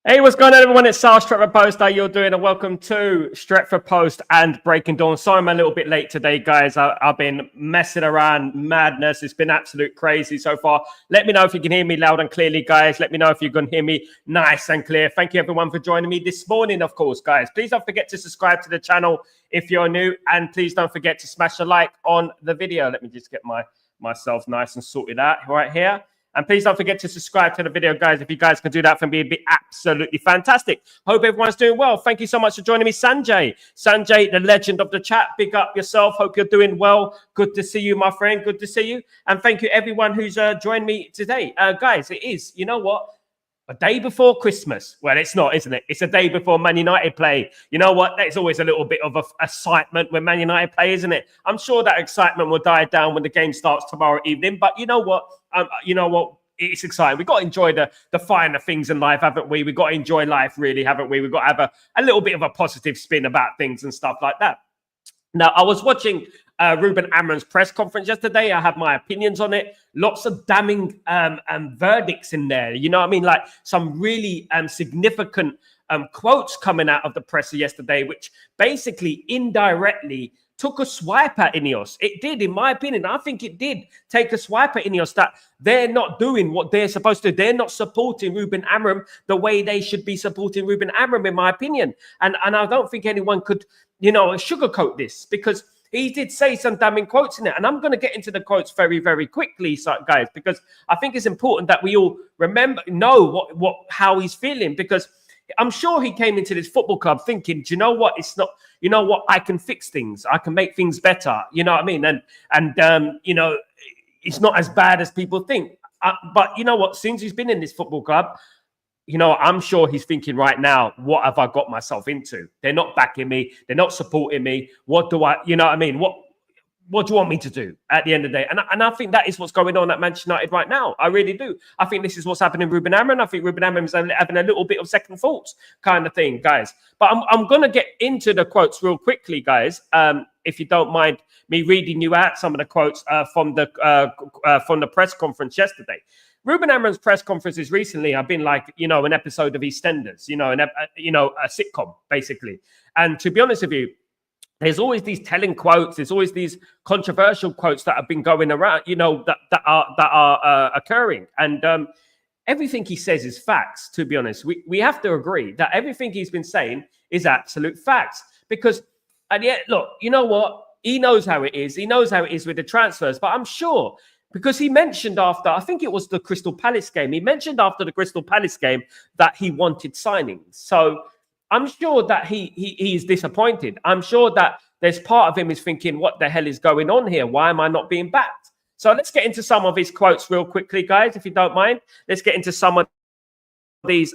Hey, what's going on, everyone? It's Sal, Stretford Post. How you're doing? And welcome to Stretford Post and Breaking Dawn. Sorry, I'm a little bit late today, guys. I've been messing around, madness. It's been absolute crazy so far. Let me know if you can hear me loud and clearly, guys. Let me know if you can hear me nice and clear. Thank you, everyone, for joining me this morning, of course, guys. Please don't forget to subscribe to the channel if you're new. And please don't forget to smash a like on the video. Let me just get myself nice and sorted out right here. And please don't forget to subscribe to the video, guys. If you guys can do that for me, it'd be absolutely fantastic. Hope everyone's doing well. Thank you so much for joining me, Sanjay. Sanjay, the legend of the chat. Big up yourself. Hope you're doing well. Good to see you, my friend. Good to see you. And thank you, everyone who's joined me today. Guys, it is, you know what? A day before Christmas. Well, it's not, isn't it? It's a day before Man United play. You know what? There's always a little bit of excitement when Man United play, isn't it? I'm sure that excitement will die down when the game starts tomorrow evening. But you know what? It's exciting. We've got to enjoy the finer things in life, haven't we? We've got to enjoy life, really, haven't we? We've got to have a little bit of a positive spin about things and stuff like that. Now, I was watching Ruben Amorim's press conference yesterday. I have my opinions on it. Lots of damning verdicts in there. You know what I mean? Like some really significant quotes coming out of the presser yesterday, which basically indirectly took a swipe at Ineos. It did, in my opinion. I think it did take a swipe at Ineos that they're not doing what they're supposed to. They're not supporting Ruben Amorim the way they should be supporting Ruben Amorim, in my opinion. And I don't think anyone could, sugarcoat this, because he did say some damning quotes in it. And I'm going to get into the quotes very, very quickly, guys, because I think it's important that we all know how he's feeling, because I'm sure he came into this football club thinking, do you know what? It's not, you know what? I can fix things. I can make things better. You know what I mean? And it's not as bad as people think. But you know what? Since he's been in this football club, I'm sure he's thinking right now, what have I got myself into? They're not backing me. They're not supporting me. What do I, you know what I mean? What do you want me to do at the end of the day? And I think that is what's going on at Manchester United right now. I really do. I think this is what's happening with Ruben Amorim. I think Ruben Amorim is having a little bit of second thoughts kind of thing, guys. But I'm going to get into the quotes real quickly, guys. If you don't mind me reading you out some of the quotes from the press conference yesterday. Ruben Amorim's press conferences recently have been like, an episode of EastEnders, a sitcom, basically. And to be honest with you, there's always these telling quotes. There's always these controversial quotes that have been going around, that are occurring. And everything he says is facts, to be honest. We have to agree that everything he's been saying is absolute facts. Because, and yet, look, you know what? He knows how it is. He knows how it is with the transfers. But I'm sure, because he mentioned after, I think it was the Crystal Palace game, he mentioned after the Crystal Palace game that he wanted signings. So I'm sure that he is disappointed. I'm sure that there's part of him is thinking, what the hell is going on here? Why am I not being backed? So let's get into some of his quotes real quickly, guys, if you don't mind. Let's get into some of these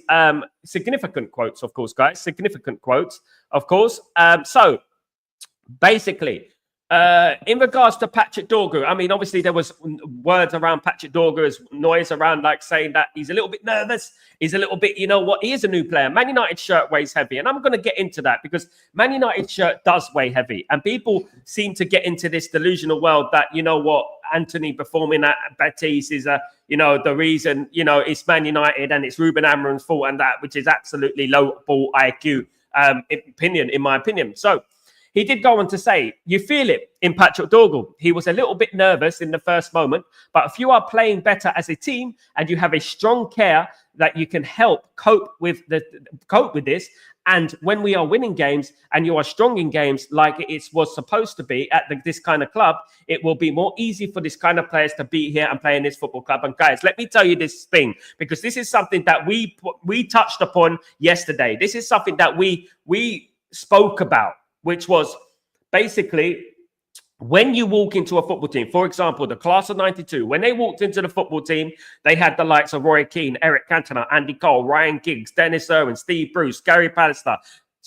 significant quotes, of course, guys. Significant quotes, of course. So basically, in regards to Patrick Dorgu, I mean, obviously there was words around Patrick Dorgu's noise around, like saying that he's a little bit nervous. He's a little bit, he is a new player. Man United shirt weighs heavy. And I'm going to get into that because Man United shirt does weigh heavy. And people seem to get into this delusional world that, Anthony performing at Betis is, the reason, it's Man United and it's Ruben Amorim's fault and that, which is absolutely low ball IQ in my opinion. So, he did go on to say, you feel it in Patrick Dorgu. He was a little bit nervous in the first moment, but if you are playing better as a team and you have a strong care that you can help cope with this, and when we are winning games and you are strong in games like it was supposed to be at this kind of club, it will be more easy for this kind of players to be here and play in this football club. And guys, let me tell you this thing, because this is something that we touched upon yesterday. This is something that we spoke about, which was basically when you walk into a football team, for example, the class of 92, when they walked into the football team, they had the likes of Roy Keane, Eric Cantona, Andy Cole, Ryan Giggs, Dennis Irwin, Steve Bruce, Gary Pallister,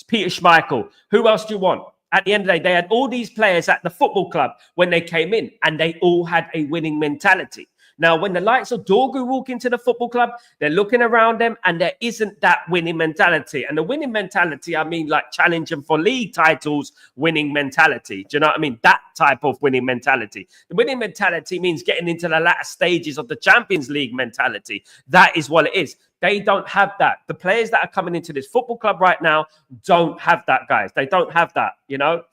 Peter Schmeichel. Who else do you want? At the end of the day, they had all these players at the football club when they came in, and they all had a winning mentality. Now, when the likes of Dorgu walk into the football club, they're looking around them and there isn't that winning mentality. And the winning mentality, I mean, like challenging for league titles, winning mentality. Do you know what I mean? That type of winning mentality. The winning mentality means getting into the latter stages of the Champions League mentality. That is what it is. They don't have that. The players that are coming into this football club right now don't have that, guys. They don't have that, you know.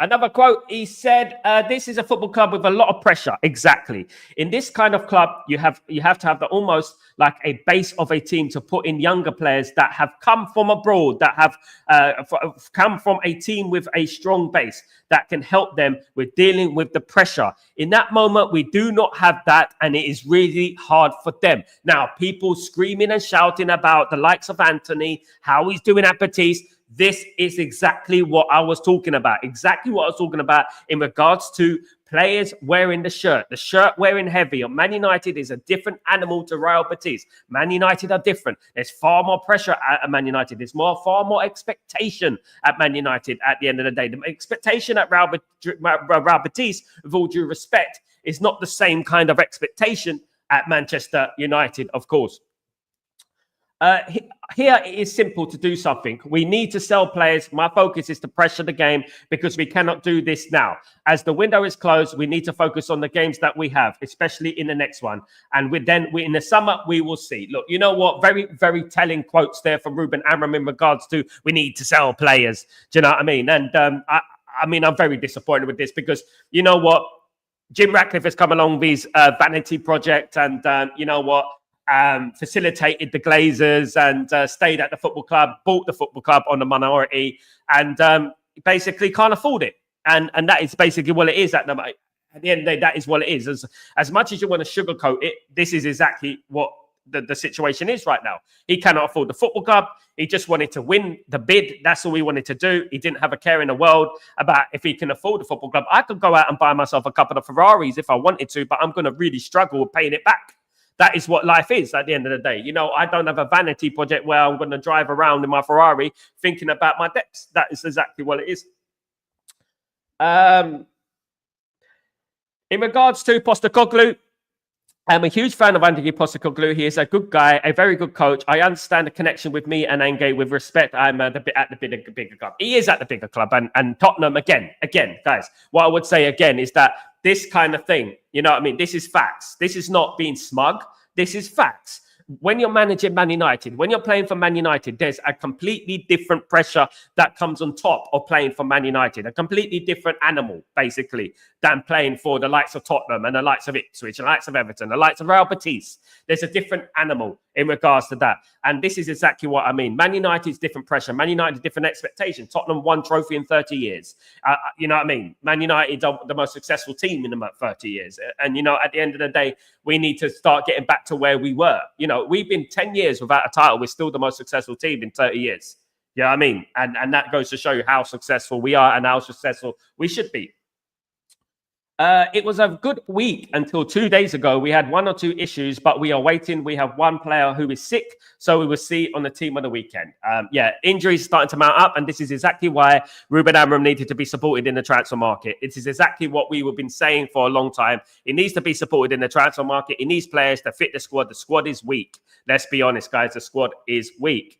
Another quote, he said, this is a football club with a lot of pressure. Exactly. In this kind of club, you have to have the almost like a base of a team to put in younger players that have come from abroad, that have come from a team with a strong base that can help them with dealing with the pressure. In that moment, we do not have that, and it is really hard for them. Now, people screaming and shouting about the likes of Anthony, how he's doing at Betis. This is exactly what I was talking about. Exactly what I was talking about in regards to players wearing the shirt wearing heavy. Man United is a different animal to Real Betis. Man United are different. There's far more pressure at Man United. There's far more expectation at Man United at the end of the day. The expectation at Real Betis, with all due respect, is not the same kind of expectation at Manchester United, of course. Here it is simple to do something. We need to sell players. My focus is to pressure the game because we cannot do this now. As the window is closed, we need to focus on the games that we have, especially in the next one. And in the summer, we will see. Look, you know what? Very, very telling quotes there from Ruben Amorim in regards to we need to sell players. Do you know what I mean? And I mean, I'm very disappointed with this because you know what? Jim Ratcliffe has come along with his vanity project and you know what? Facilitated the Glazers and stayed at the football club, bought the football club on the minority, and basically can't afford it. And that is basically what it is at the end of the day. That is what it is. As much as you want to sugarcoat it, this is exactly what the situation is right now. He cannot afford the football club. He just wanted to win the bid. That's all he wanted to do. He didn't have a care in the world about if he can afford the football club. I could go out and buy myself a couple of Ferraris if I wanted to, but I'm going to really struggle with paying it back. That is what life is at the end of the day. You know, I don't have a vanity project where I'm going to drive around in my Ferrari thinking about my debts. That is exactly what it is. In regards to Postecoglou, I'm a huge fan of Andy Postecoglou. He is a good guy, a very good coach. I understand the connection with me and Ange. With respect, I'm at the bigger club. He is at the bigger club. And Tottenham, again, guys, what I would say again is that this kind of thing, you know what I mean? This is facts. This is not being smug. This is facts. When you're managing Man United, when you're playing for Man United, there's a completely different pressure that comes on top of playing for Man United. A completely different animal, basically, than playing for the likes of Tottenham and the likes of Ipswich, and the likes of Everton, the likes of Real Betis. There's a different animal in regards to that. And this is exactly what I mean. Man United's different pressure. Man United's different expectation. Tottenham won trophy in 30 years. You know what I mean? Man United are the most successful team in about 30 years. And, you know, at the end of the day, we need to start getting back to where we were. You know, we've been 10 years without a title. We're still the most successful team in 30 years. You know what I mean? And that goes to show you how successful we are and how successful we should be. It was a good week until 2 days ago. We had one or two issues, but we are waiting. We have one player who is sick, so we will see on the team on the weekend. Injuries starting to mount up, and this is exactly why Ruben Amorim needed to be supported in the transfer market. It is exactly what we have been saying for a long time. He needs to be supported in the transfer market. He needs players to fit the squad. The squad is weak. Let's be honest, guys. The squad is weak.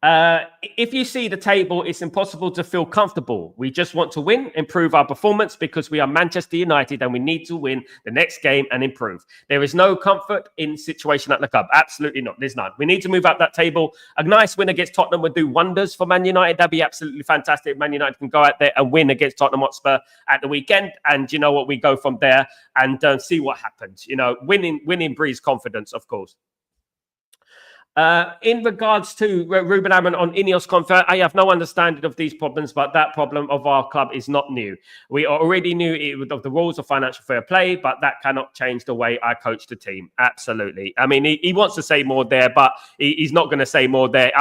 If you see the table, it's impossible to feel comfortable. We just want to win, improve our performance because we are Manchester United and we need to win the next game and improve. There is no comfort in situation at the club. Absolutely not. There's none. We need to move up that table. A nice win against Tottenham would do wonders for Man United. That'd be absolutely fantastic. Man United can go out there and win against Tottenham Hotspur at the weekend. And you know what? We go from there and see what happens. You know, winning breeds confidence, of course. In regards to Ruben Amorim on Ineos contract, I have no understanding of these problems, but that problem of our club is not new. We already knew of the rules of financial fair play, but that cannot change the way I coach the team. Absolutely. I mean, he wants to say more there, but he's not going to say more there.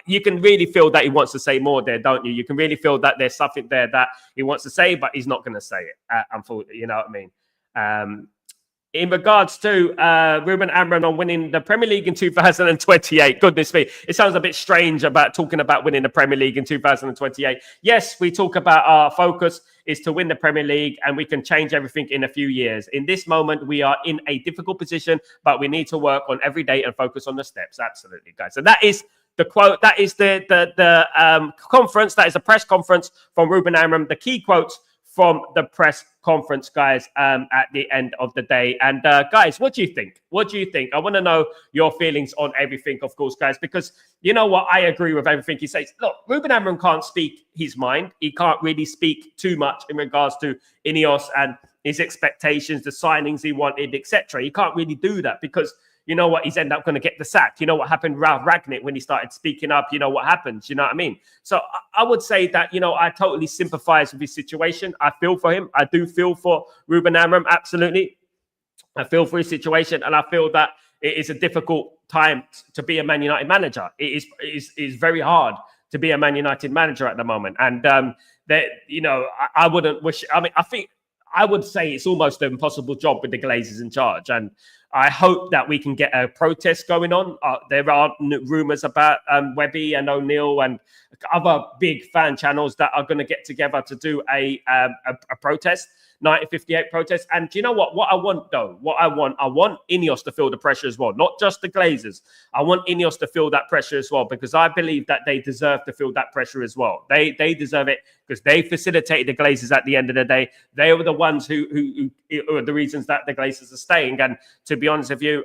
You can really feel that he wants to say more there, don't you? You can really feel that there's something there that he wants to say, but he's not going to say it. Unfortunately, you know what I mean? in regards to Ruben Amorim on winning the Premier League in 2028. Goodness me, it sounds a bit strange about talking about winning the Premier League in 2028. Yes, we talk about our focus is to win the Premier League and we can change everything in a few years. In this moment, we are in a difficult position, but we need to work on every day and focus on the steps. Absolutely, guys. So that is the quote. That is the conference. That is the press conference from Ruben Amorim. The key quotes from the press conference, guys, at the end of the day. And guys, what do you think? What do you think? I want to know your feelings on everything, of course, guys, because you know what? I agree with everything he says. Look, Ruben Amorim can't speak his mind. He can't really speak too much in regards to Ineos and his expectations, the signings he wanted, etc. He can't really do that because you know what? He's ended up going to get the sack. You know what happened with Ralph Ragnick when he started speaking up? You know what happens? You know what I mean? So I would say that, you know, I totally sympathize with his situation. I feel for him. I do feel for Ruben Amorim. Absolutely. I feel for his situation. And I feel that it is a difficult time to be a Man United manager. It is very hard to be a Man United manager at the moment. And that, you know, I wouldn't wish, I mean, I think I would say it's almost an impossible job with the Glazers in charge. And I hope that we can get a protest going on. There are rumours about Webby and O'Neill and other big fan channels that are going to get together to do a protest, 1958 protest. And do you know what? What I want, though, I want Ineos to feel the pressure as well, not just the Glazers. I want Ineos to feel that pressure as well, because I believe that they deserve to feel that pressure as well. They deserve it because they facilitated the Glazers at the end of the day. They were the ones who are the reasons that the Glazers are staying. And to be honest with you,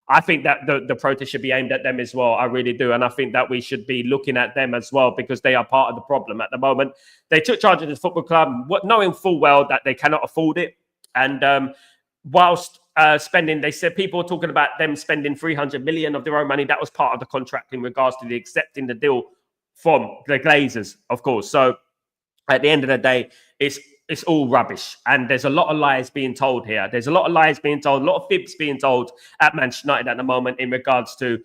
I think that the protest should be aimed at them as well. I really do. And I think that we should be looking at them as well because they are part of the problem at the moment. They took charge of this football club, knowing full well that they cannot afford it. And whilst spending, they said people were talking about them spending 300 million of their own money. That was part of the contract in regards to the accepting the deal from the Glazers, of course. So at the end of the day, it's all rubbish. And there's a lot of lies being told here. There's a lot of lies being told, a lot of fibs being told at Manchester United at the moment in regards to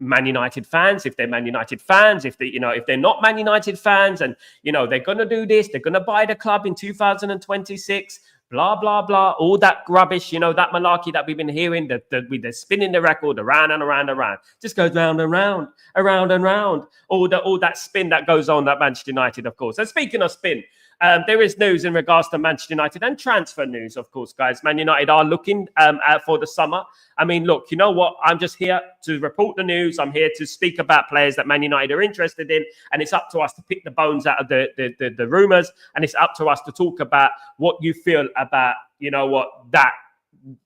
Man United fans, if they're Man United fans, if they're not Man United fans, and they're gonna do this, they're gonna buy the club in 2026, blah blah blah, all that rubbish, that malarkey that we've been hearing, they're spinning the record around and around and around, just goes round and round, around and round, all that spin that goes on at Manchester United, of course. And speaking of spin, there is news in regards to Manchester United and transfer news, of course, guys. Man United are looking out for the summer. I mean, look, you know what? I'm just here to report the news. I'm here to speak about players that Man United are interested in. And it's up to us to pick the bones out of the rumours. And it's up to us to talk about what you feel about,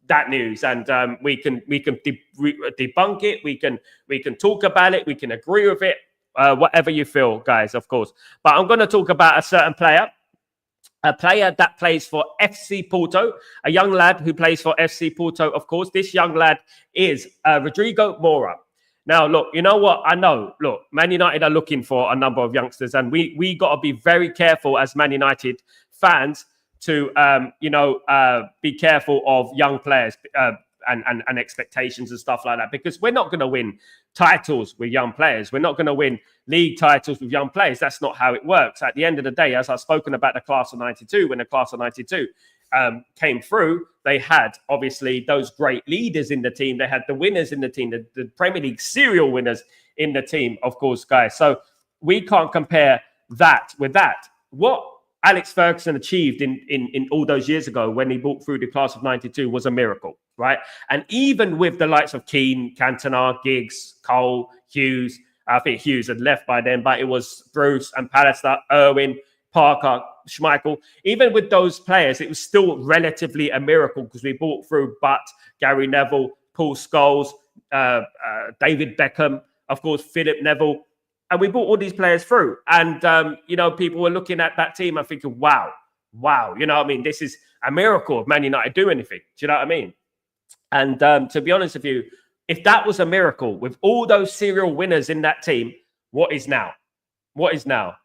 that news. And we can debunk it. We can talk about it. We can agree with it. Whatever you feel, guys, of course. But I'm going to talk about a certain player. A player that plays for FC Porto, a young lad who plays for FC Porto, of course. This young lad is Rodrigo Moura. Now, look, you know what? I know, look, Man United are looking for a number of youngsters, and we got to be very careful as Man United fans to, be careful of young players and expectations and stuff like that, because we're not going to win titles with young players. We're not going to win league titles with young players. That's not how it works. At the end of the day, as I've spoken about the class of 92, when the class of 92 came through, they had obviously those great leaders in the team. They had the winners in the team, the Premier League serial winners in the team, of course, guys. So we can't compare that with that. What Alex Ferguson achieved in all those years ago when he brought through the class of 92 was a miracle, right? And even with the likes of Keane, Cantona, Giggs, Cole, Hughes, I think Hughes had left by then, but it was Bruce and Pallister, Irwin, Parker, Schmeichel. Even with those players, it was still relatively a miracle because we brought through Butt, Gary Neville, Paul Scholes, David Beckham, of course, Philip Neville. And we brought all these players through. And, people were looking at that team and thinking, wow, you know what I mean? This is a miracle of Man United do anything. Do you know what I mean? And to be honest with you, if that was a miracle with all those serial winners in that team, what is now? What is now?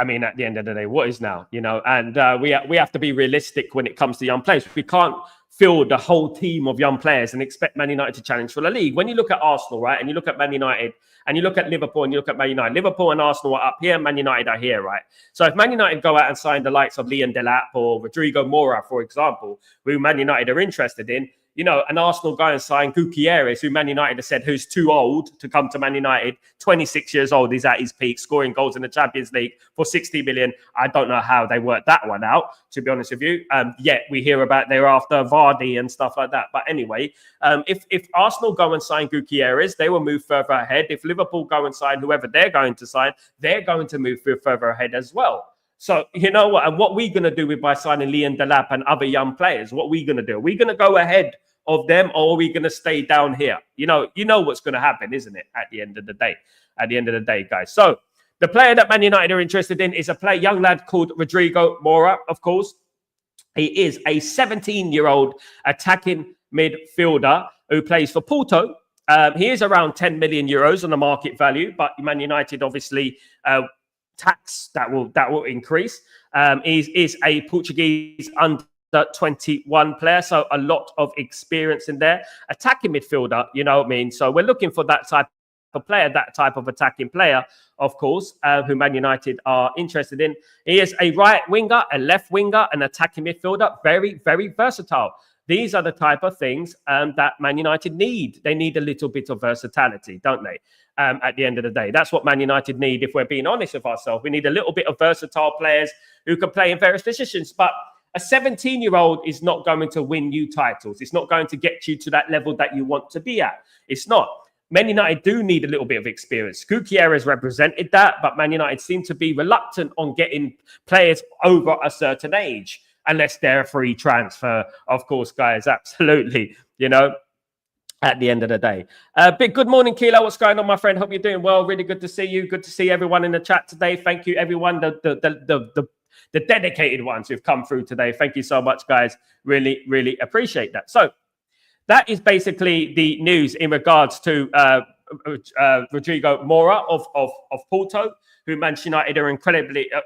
I mean, at the end of the day, what is now, and we have to be realistic when it comes to young players. We can't field the whole team of young players and expect Man United to challenge for the league. When you look at Arsenal, right, and you look at Man United, and you look at Liverpool, and you look at Man United, Liverpool and Arsenal are up here, Man United are here, right? So if Man United go out and sign the likes of Leon Delap or Rodrigo Mora, for example, who Man United are interested in, and Arsenal go and sign Gutierrez, who Man United have said who's too old to come to Man United, 26 years old, he's at his peak, scoring goals in the Champions League for 60 million. I don't know how they worked that one out, to be honest with you. Yet we hear about they're after Vardy and stuff like that. But anyway, if Arsenal go and sign Gutierrez, they will move further ahead. If Liverpool go and sign whoever they're going to sign, they're going to move further ahead as well. So, you know what? And what we're going to do by signing Leon Delap and other young players, what we're going to do? Are we going to go ahead of them, or are we going to stay down here? You know what's going to happen, isn't it? At the end of the day, guys. So the player that Man United are interested in is a young lad called Rodrigo Mora, of course. He is a 17-year-old attacking midfielder who plays for Porto. He is around 10 million euros on the market value, but Man United obviously tax that will increase. Is a Portuguese under 21 player, so a lot of experience in there. Attacking midfielder, you know what I mean? So we're looking for that type of player, that type of attacking player, of course, who Man United are interested in. He is a right winger, a left winger, an attacking midfielder, very, very versatile. These are the type of things that Man United need. They need a little bit of versatility, don't they? At the end of the day, that's what Man United need. If we're being honest with ourselves, we need a little bit of versatile players who can play in various positions. But a 17-year-old is not going to win you titles. It's not going to get you to that level that you want to be at. It's not. Man United do need a little bit of experience. Gutierrez represented that, but Man United seem to be reluctant on getting players over a certain age, unless they're a free transfer, of course, guys. Absolutely, at the end of the day. Big good morning, Kilo. What's going on, my friend? Hope you're doing well. Really good to see you. Good to see everyone in the chat today. Thank you, everyone. The dedicated ones who've come through today. Thank you so much, guys. Really, really appreciate that. So that is basically the news in regards to Rodrigo Mora of Porto, who Manchester United are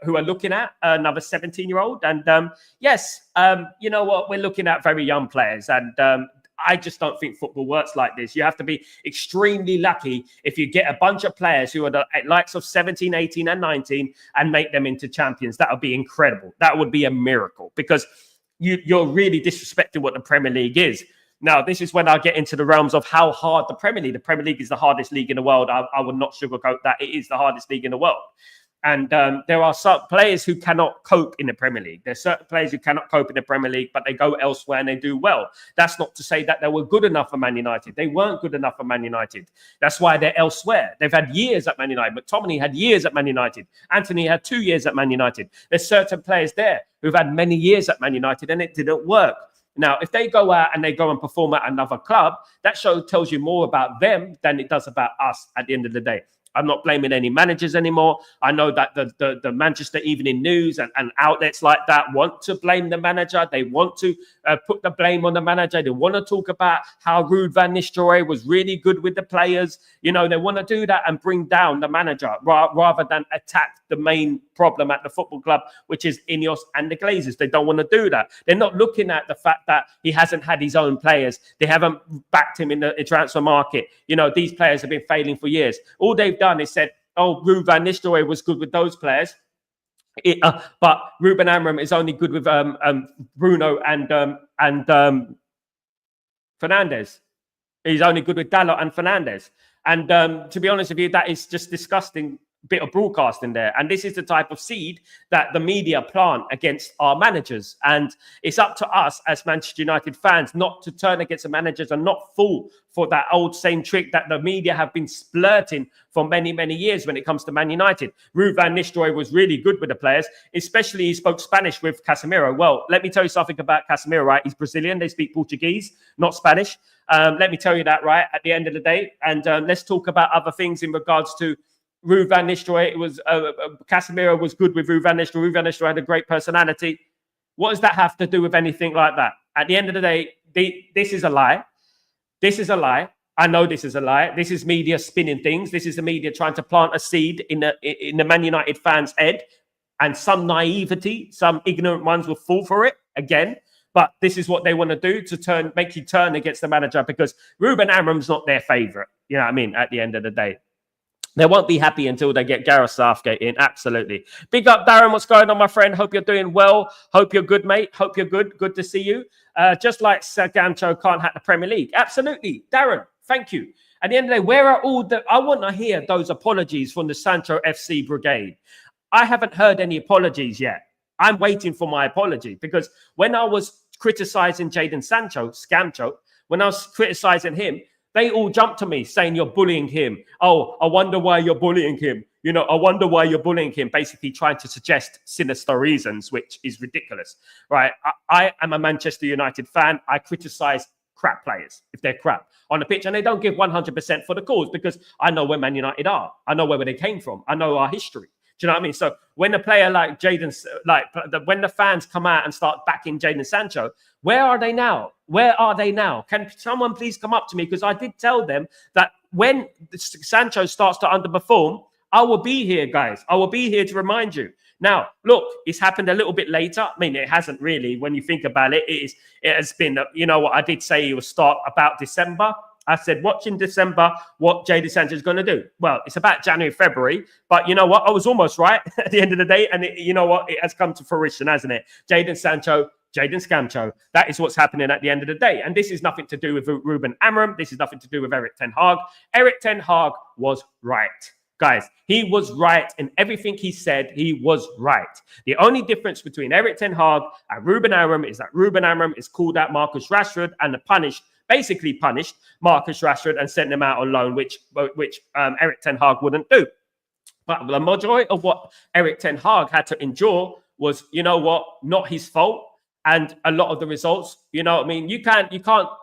who are looking at another 17-year-old. And yes, you know what? We're looking at very young players. And I just don't think football works like this. You have to be extremely lucky if you get a bunch of players who are the likes of 17, 18 and 19 and make them into champions. That would be incredible. That would be a miracle, because you're really disrespecting what the Premier League is. Now, this is when I get into the realms of how hard the Premier League is the hardest league in the world. I would not sugarcoat that. It is the hardest league in the world. And there are some players who cannot cope in the Premier League. There's certain players who cannot cope in the Premier League, but they go elsewhere and they do well. That's not to say that they were good enough for Man United. They weren't good enough for Man United. That's why they're elsewhere. They've had years at Man United. McTominay had years at Man United. Anthony had 2 years at Man United. There's certain players there who've had many years at Man United and it didn't work. Now, if they go out and they go and perform at another club, that tells you more about them than it does about us at the end of the day. I'm not blaming any managers anymore. I know that the Manchester Evening News and outlets like that want to blame the manager. They want to put the blame on the manager. They want to talk about how Ruben van Nistelrooy was really good with the players. They want to do that and bring down the manager rather than attack the main problem at the football club, which is Ineos and the Glazers. They don't want to do that. They're not looking at the fact that he hasn't had his own players. They haven't backed him in the transfer market. These players have been failing for years. All they've done is said, oh, Ruben van Nistelrooy was good with those players. But Ruben Amorim is only good with Bruno and Fernandes. He's only good with Dalot and Fernandes. And to be honest with you, that is just disgusting bit of broadcasting there. And this is the type of seed that the media plant against our managers. And it's up to us as Manchester United fans not to turn against the managers and not fall for that old same trick that the media have been splurting for many, many years when it comes to Man United. Ruben van Nistelrooy was really good with the players, especially he spoke Spanish with Casemiro. Well, let me tell you something about Casemiro, right? He's Brazilian. They speak Portuguese, not Spanish. Let me tell you that, right, at the end of the day. And let's talk about other things in regards to Ruben van Nistelrooy. It was Casemiro was good with Ruben van Nistelrooy. Ruben van Nistelrooy had a great personality. What does that have to do with anything like that? At the end of the day, this is a lie. This is a lie. I know this is a lie. This is media spinning things. This is the media trying to plant a seed in the Man United fans' head and some naivety, some ignorant ones will fall for it again. But this is what they want to do to make you turn against the manager, because Ruben Amorim's not their favourite. You know what I mean? At the end of the day, they won't be happy until they get Gareth Southgate in. Absolutely. Big up, Darren. What's going on, my friend? Hope you're doing well. Hope you're good, mate. Hope you're good. Good to see you. Just like Sancho can't hack the Premier League. Absolutely. Darren, thank you. At the end of the day, where are all the... I want to hear those apologies from the Sancho FC brigade. I haven't heard any apologies yet. I'm waiting for my apology, because when I was criticizing Jadon Sancho, when I was criticizing him, they all jumped to me saying, you're bullying him. Oh, I wonder why you're bullying him. You know, I wonder why you're bullying him, basically trying to suggest sinister reasons, which is ridiculous, right? I am a Manchester United fan. I criticize crap players if they're crap on the pitch, and they don't give 100% for the cause, because I know where Man United are. I know where they came from. I know our history. Do you know what I mean? So when a player like when the fans come out and start backing Jadon Sancho, where are they now? Where are they now? Can someone please come up to me? Because I did tell them that when Sancho starts to underperform, I will be here, guys. I will be here to remind you. Now, look, it's happened a little bit later. I mean, it hasn't really, when you think about it. It has been, you know what, I did say it will start about December. I said, watch in December what Jadon Sancho is going to do. Well, it's about January, February. But you know what? I was almost right at the end of the day. And you know what? It has come to fruition, hasn't it? Jadon Sancho, Jadon Scamcho. That is what's happening at the end of the day. And this is nothing to do with Ruben Amorim. This is nothing to do with Erik ten Hag. Erik ten Hag was right. Guys, he was right in everything he said. He was right. The only difference between Erik ten Hag and Ruben Amorim is that Ruben Amorim is called out Marcus Rashford and basically punished Marcus Rashford and sent him out on loan, which Erik ten Hag wouldn't do. But the majority of what Erik ten Hag had to endure was, you know what, not his fault. And a lot of the results, you know what I mean? You can't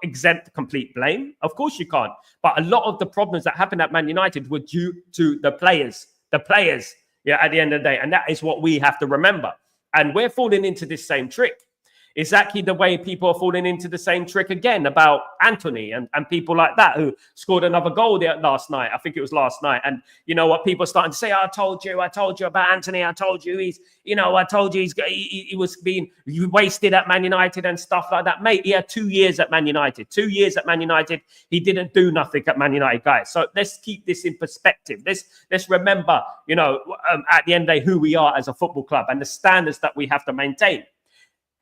exempt complete blame. Of course you can't. But a lot of the problems that happened at Man United were due to the players, yeah, at the end of the day. And that is what we have to remember. And we're falling into this same trick. Exactly the way people are falling into the same trick again about Anthony and people like that, who scored another goal there last night. I think it was last night. And you know what? People are starting to say, I told you about Anthony. I told you he was being wasted at Man United and stuff like that. Mate, he had 2 years at Man United. 2 years at Man United. He didn't do nothing at Man United, guys. So let's keep this in perspective. Let's remember, you know, at the end of the day, who we are as a football club and the standards that we have to maintain.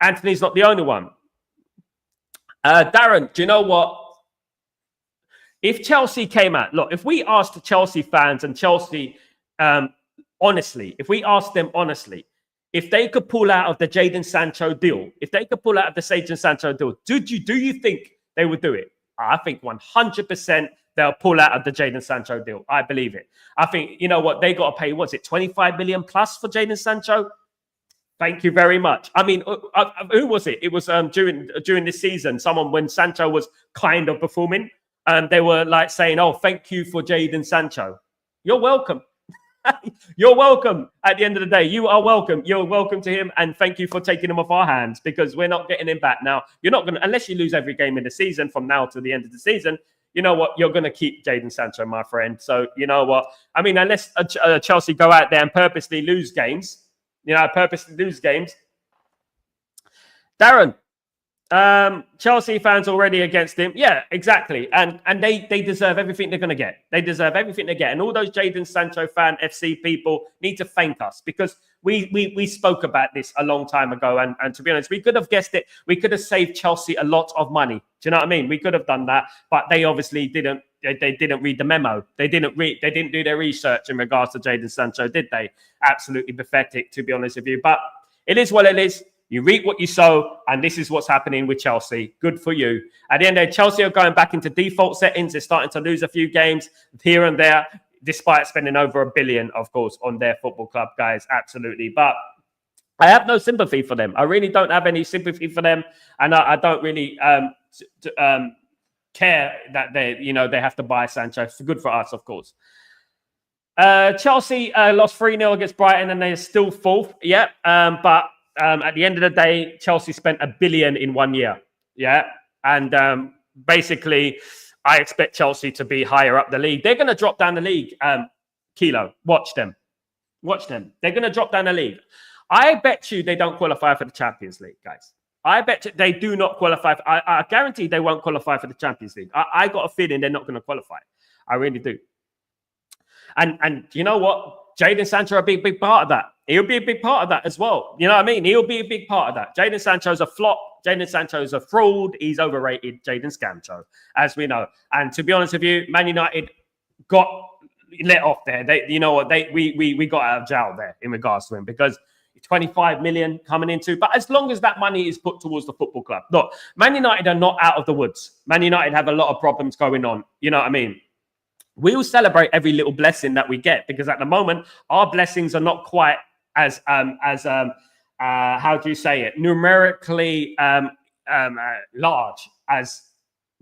Anthony's not the only one. Darren, do you know what? If Chelsea came out, look, if we asked the Chelsea fans and Chelsea, honestly, if we asked them honestly, if they could pull out of the Jadon Sancho deal, do you think they would do it? I think 100% they'll pull out of the Jadon Sancho deal. I believe it. I think, you know what, they got to pay, what's it, 25 million plus for Jadon Sancho? Thank you very much. I mean, who was it? It was during this season, someone, when Sancho was kind of performing, and they were like saying, oh, thank you for Jadon Sancho. You're welcome. You're welcome. At the end of the day, you are welcome. You're welcome to him, and thank you for taking him off our hands, because we're not getting him back now. You're not going to, unless you lose every game in the season from now to the end of the season, you know what? You're going to keep Jadon Sancho, my friend. So, you know what? I mean, unless Chelsea go out there and purposely lose games, Darren, Chelsea fans already against him. Yeah, exactly. And they deserve everything they're going to get. They deserve everything they get. And all those Jadon Sancho fan FC people need to thank us, because we spoke about this a long time ago. And to be honest, we could have guessed it. We could have saved Chelsea a lot of money. Do you know what I mean? We could have done that, but they obviously didn't. They didn't read the memo. They didn't do their research in regards to Jadon Sancho, did they? Absolutely pathetic, to be honest with you. But it is what it is. You reap what you sow, and this is what's happening with Chelsea. Good for you. At the end of the day, Chelsea are going back into default settings. They're starting to lose a few games here and there, despite spending over $1 billion, of course, on their football club, guys. Absolutely. But I have no sympathy for them. I really don't have any sympathy for them, and I don't really care that they have to buy Sancho. It's good for us, of course. Chelsea lost 3-0 against Brighton, and they're still fourth. Yeah, but at the end of the day, Chelsea spent $1 billion in 1 year. Yeah, and basically, I expect Chelsea to be higher up the league. They're going to drop down the league. Kilo, watch them. Watch them. They're going to drop down the league. I bet you they don't qualify for the Champions League, guys. I bet you they do not qualify. I guarantee they won't qualify for the Champions League. I got a feeling they're not going to qualify. I really do. And you know what? Jadon Sancho will be a big part of that. He'll be a big part of that as well. You know what I mean? He'll be a big part of that. Jadon Sancho's a flop. Jadon Sancho's a fraud. He's overrated. Jadon Sancho, as we know. And to be honest with you, Man United got let off there. You know what? We got out of jail there in regards to him because 25 million coming into. But as long as that money is put towards the football club. Look, Man United are not out of the woods. Man United have a lot of problems going on. You know what I mean? We will celebrate every little blessing that we get because at the moment, our blessings are not quite as how do you say it? Numerically large as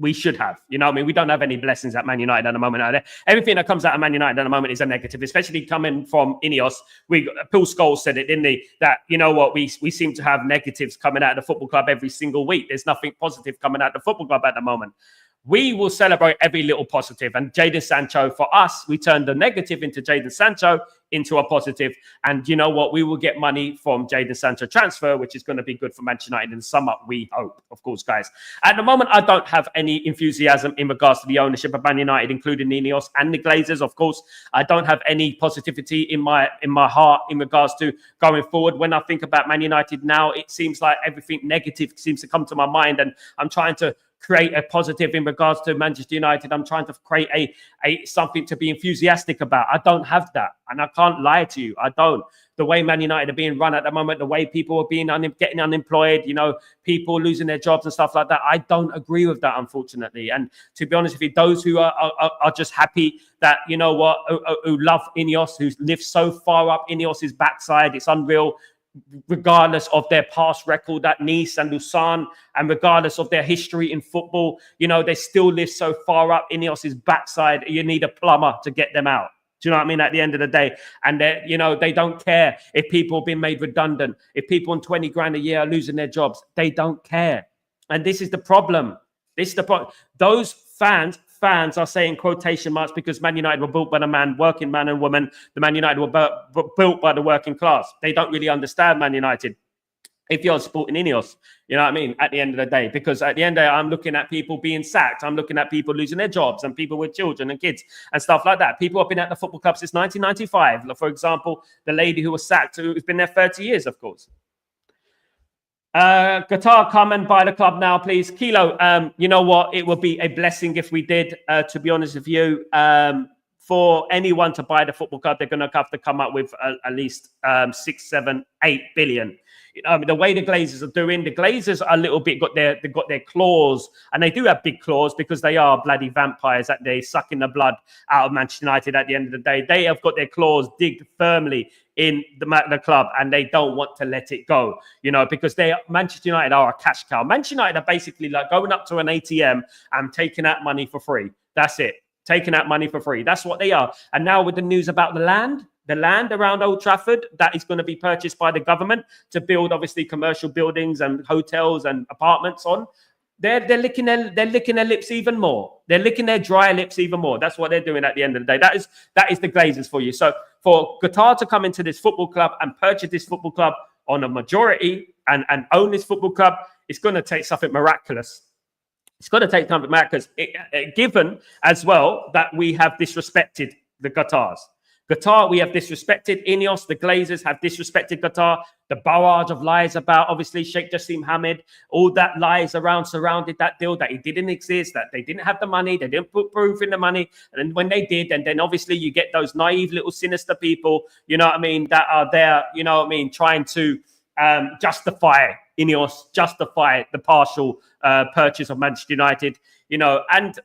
we should have. You know what I mean? We don't have any blessings at Man United at the moment. Either. Everything that comes out of Man United at the moment is a negative, especially coming from Ineos. Paul Scholes said it, didn't he? That, you know what, we seem to have negatives coming out of the football club every single week. There's nothing positive coming out of the football club at the moment. We will celebrate every little positive. And Jadon Sancho, for us, we turned the negative into Jadon Sancho into a positive. And you know what? We will get money from Jadon Sancho transfer, which is going to be good for Manchester United in the summer, we hope, of course, guys. At the moment, I don't have any enthusiasm in regards to the ownership of Man United, including Ineos and the Glazers, of course. I don't have any positivity in my heart in regards to going forward. When I think about Man United now, it seems like everything negative seems to come to my mind, and I'm trying to create a positive in regards to Manchester United. I'm trying to create a something to be enthusiastic about. I don't have that, and I can't lie to you. I don't. The way Man United are being run at the moment, the way people are being getting unemployed, you know, people losing their jobs and stuff like that. I don't agree with that, unfortunately. And to be honest with you, those who are just happy that, you know what, who love Ineos, who live so far up Ineos's backside, it's unreal. Regardless of their past record at Nice and Lausanne, and regardless of their history in football, you know, they still live so far up Ineos's backside. You need a plumber to get them out. Do you know what I mean? At the end of the day, and they, you know, they don't care if people have been made redundant, if people on 20 grand a year are losing their jobs. They don't care, and this is the problem. This is the problem. Those fans are saying quotation marks because Man United were built by the working man and woman. The Man United were built by the working class. They don't really understand Man United. If you're supporting Ineos, you know what I mean? At the end of the day, because at the end of the day, I'm looking at people being sacked. I'm looking at people losing their jobs and people with children and kids and stuff like that. People have been at the football club since 1995. For example, the lady who was sacked, who's been there 30 years, of course. Qatar, come and buy the club now, please. Kilo, you know what? It would be a blessing if we did, to be honest with you. For anyone to buy the football club, they're going to have to come up with at least 6, 7, 8 billion. You know, I mean, the way the Glazers are doing, the Glazers are a little bit they've got their claws, and they do have big claws because they are bloody vampires that they sucking the blood out of Manchester United. At the end of the day, they have got their claws digged firmly in the club, and they don't want to let it go, you know, because Manchester United are a cash cow. Manchester United are basically like going up to an ATM and taking out money for free. That's it. Taking out money for free. That's what they are. And now with the news about the land around Old Trafford, that is going to be purchased by the government to build, obviously, commercial buildings and hotels and apartments on. They're licking their lips even more. They're licking their dry lips even more. That's what they're doing at the end of the day. That is the Glazers for you. So for Qatar to come into this football club and purchase this football club on a majority and own this football club, it's going to take something miraculous. It's got to take time for Americans, given as well that we have disrespected the Qatars. Qatar, we have disrespected Ineos. The Glazers have disrespected Qatar. The barrage of lies about, obviously, Sheikh Jassim Hamid, all that lies surrounded that deal, that it didn't exist, that they didn't have the money, they didn't put proof in the money. And then when they did, and then obviously you get those naive little sinister people, you know what I mean, that are there, you know what I mean, trying to justify Ineos, justify the partial purchase of Manchester United, you know, and,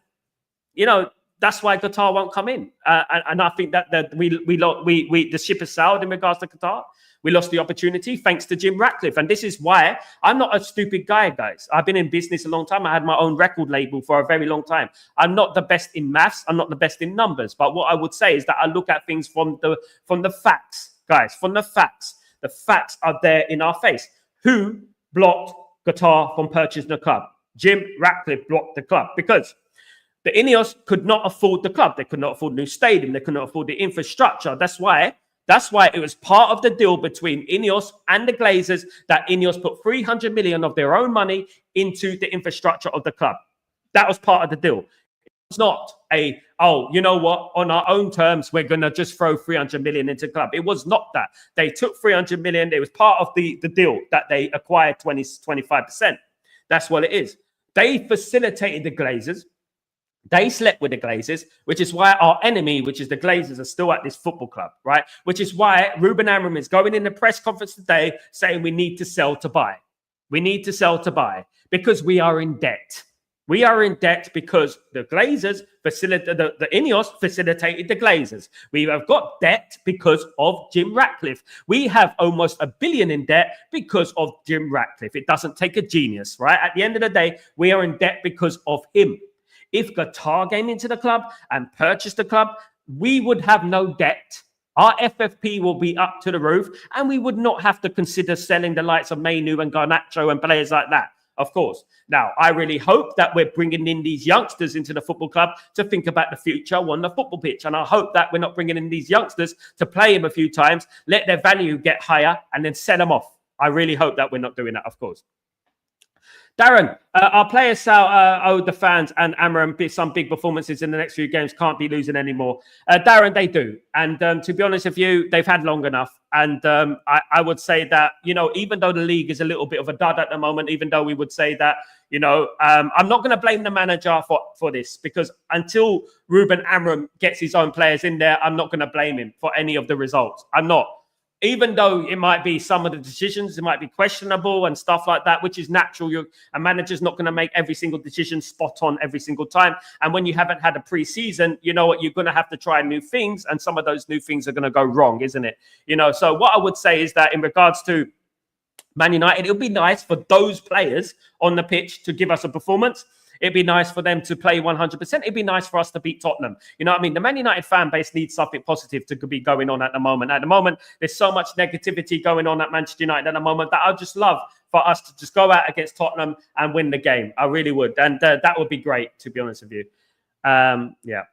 you know, that's why Qatar won't come in. And I think that the ship has sailed in regards to Qatar. We lost the opportunity thanks to Jim Ratcliffe. And this is why I'm not a stupid guy, guys. I've been in business a long time. I had my own record label for a very long time. I'm not the best in maths. I'm not the best in numbers. But what I would say is that I look at things from the facts, guys, from the facts. The facts are there in our face. Who blocked Qatar from purchasing the club? Jim Ratcliffe blocked the club because the Ineos could not afford the club. They could not afford a new stadium. They could not afford the infrastructure. That's why That's why it was part of the deal between Ineos and the Glazers that Ineos put 300 million of their own money into the infrastructure of the club. That was part of the deal. It's not you know what, on our own terms, we're going to just throw 300 million into the club. It was not that. They took 300 million. It was part of the deal that they acquired 25%. That's what it is. They facilitated the Glazers. They slept with the Glazers, which is why our enemy, which is the Glazers, are still at this football club, right? Which is why Ruben Amorim is going in the press conference today saying we need to sell to buy. We need to sell to buy because we are in debt. We are in debt because the Glazers, the Ineos facilitated the Glazers. We have got debt because of Jim Ratcliffe. We have almost $1 billion in debt because of Jim Ratcliffe. It doesn't take a genius, right? At the end of the day, we are in debt because of him. If Qatar came into the club and purchased the club, we would have no debt. Our FFP will be up to the roof, and we would not have to consider selling the likes of Mainu and Garnacho and players like that, of course. Now, I really hope that we're bringing in these youngsters into the football club to think about the future on the football pitch. And I hope that we're not bringing in these youngsters to play him a few times, let their value get higher, and then sell them off. I really hope that we're not doing that, of course. Darren, our players owe the fans and Amorim some big performances in the next few games. Can't be losing anymore. Darren, they do. And to be honest with you, they've had long enough. And I would say that, you know, even though the league is a little bit of a dud at the moment, even though we would say that, you know, I'm not going to blame the manager for this, because until Ruben Amorim gets his own players in there, I'm not going to blame him for any of the results. I'm not. Even though it might be some of the decisions, it might be questionable and stuff like that, which is natural. A manager's not going to make every single decision spot on every single time. And when you haven't had a pre-season, you know what, you're going to have to try new things. And some of those new things are going to go wrong, isn't it? You know, so what I would say is that in regards to Man United, it would be nice for those players on the pitch to give us a performance. It'd be nice for them to play 100%. It'd be nice for us to beat Tottenham. You know what I mean? The Man United fan base needs something positive to be going on at the moment. At the moment, there's so much negativity going on at Manchester United at the moment that I'd just love for us to just go out against Tottenham and win the game. I really would. And that would be great, to be honest with you. Yeah.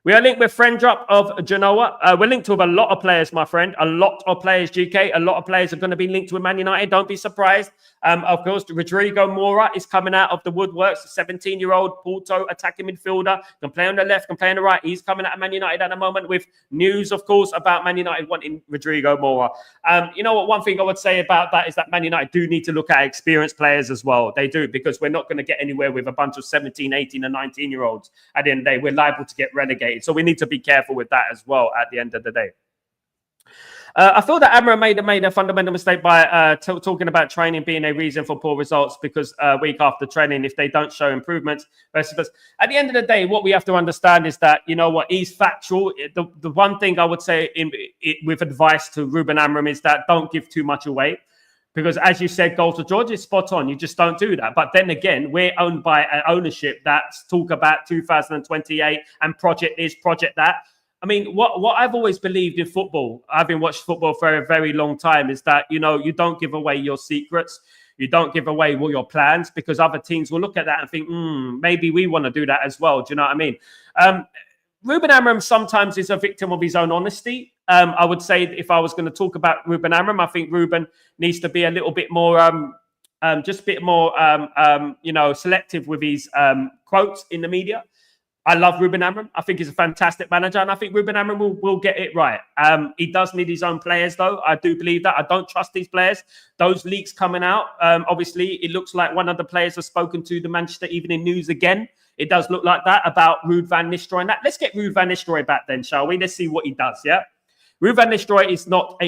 We are linked with Friend Drop of Genoa. We're linked with a lot of players, my friend. A lot of players, GK. A lot of players are going to be linked with Man United. Don't be surprised. Of course, Rodrigo Mora is coming out of the woodworks. A 17-year-old Porto attacking midfielder. Can play on the left, can play on the right. He's coming out of Man United at the moment with news, of course, about Man United wanting Rodrigo Mora. You know what? One thing I would say about that is that Man United do need to look at experienced players as well. They do, because we're not going to get anywhere with a bunch of 17, 18 and 19-year-olds. At the end of the day, we're liable to get relegated. So we need to be careful with that as well at the end of the day. I feel that Amorim made a fundamental mistake by talking about training being a reason for poor results, because week after training, if they don't show improvements, at the end of the day, what we have to understand is that, you know what, he's factual. The one thing I would say with advice to Ruben Amorim is that don't give too much away. Because as you said, goal to George is spot on. You just don't do that. But then again, we're owned by an ownership that's talk about 2028 and project this, project that. I mean, what I've always believed in football, I've been watching football for a very long time, is that, you know, you don't give away your secrets. You don't give away all your plans, because other teams will look at that and think, maybe we want to do that as well. Do you know what I mean? Ruben Amorim sometimes is a victim of his own honesty. I would say if I was going to talk about Ruben Amorim, I think Ruben needs to be a little bit more, just a bit more, you know, selective with his quotes in the media. I love Ruben Amorim. I think he's a fantastic manager, and I think Ruben Amorim will get it right. He does need his own players, though. I do believe that. I don't trust these players. Those leaks coming out, obviously, it looks like one of the players has spoken to the Manchester Evening News again. It does look like that about Ruud van Nistelrooy and that. Let's get Ruud van Nistelrooy back then, shall we? Let's see what he does, yeah? Ruud van Nistelrooy is not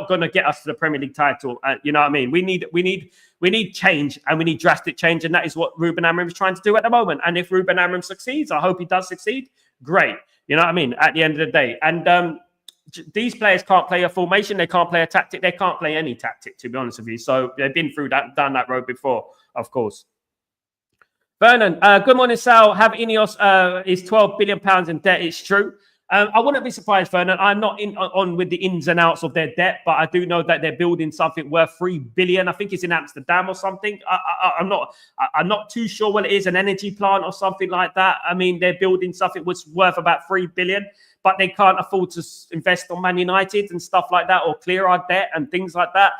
going to get us to the Premier League title. You know what I mean? We need change, and we need drastic change, and that is what Ruben Amorim is trying to do at the moment. And if Ruben Amorim succeeds, I hope he does succeed. Great, you know what I mean? At the end of the day, and these players can't play a formation, they can't play a tactic, they can't play any tactic, to be honest with you. So they've been through that, down that road before, of course. Vernon, good morning, Sal. Have Ineos is £12 billion in debt? It's true. I wouldn't be surprised, Fernand. I'm not on with the ins and outs of their debt, but I do know that they're building something worth 3 billion. I think it's in Amsterdam or something. I'm not too sure what it is, an energy plant or something like that. I mean, they're building something which worth about 3 billion, but they can't afford to invest on Man United and stuff like that, or clear our debt and things like that.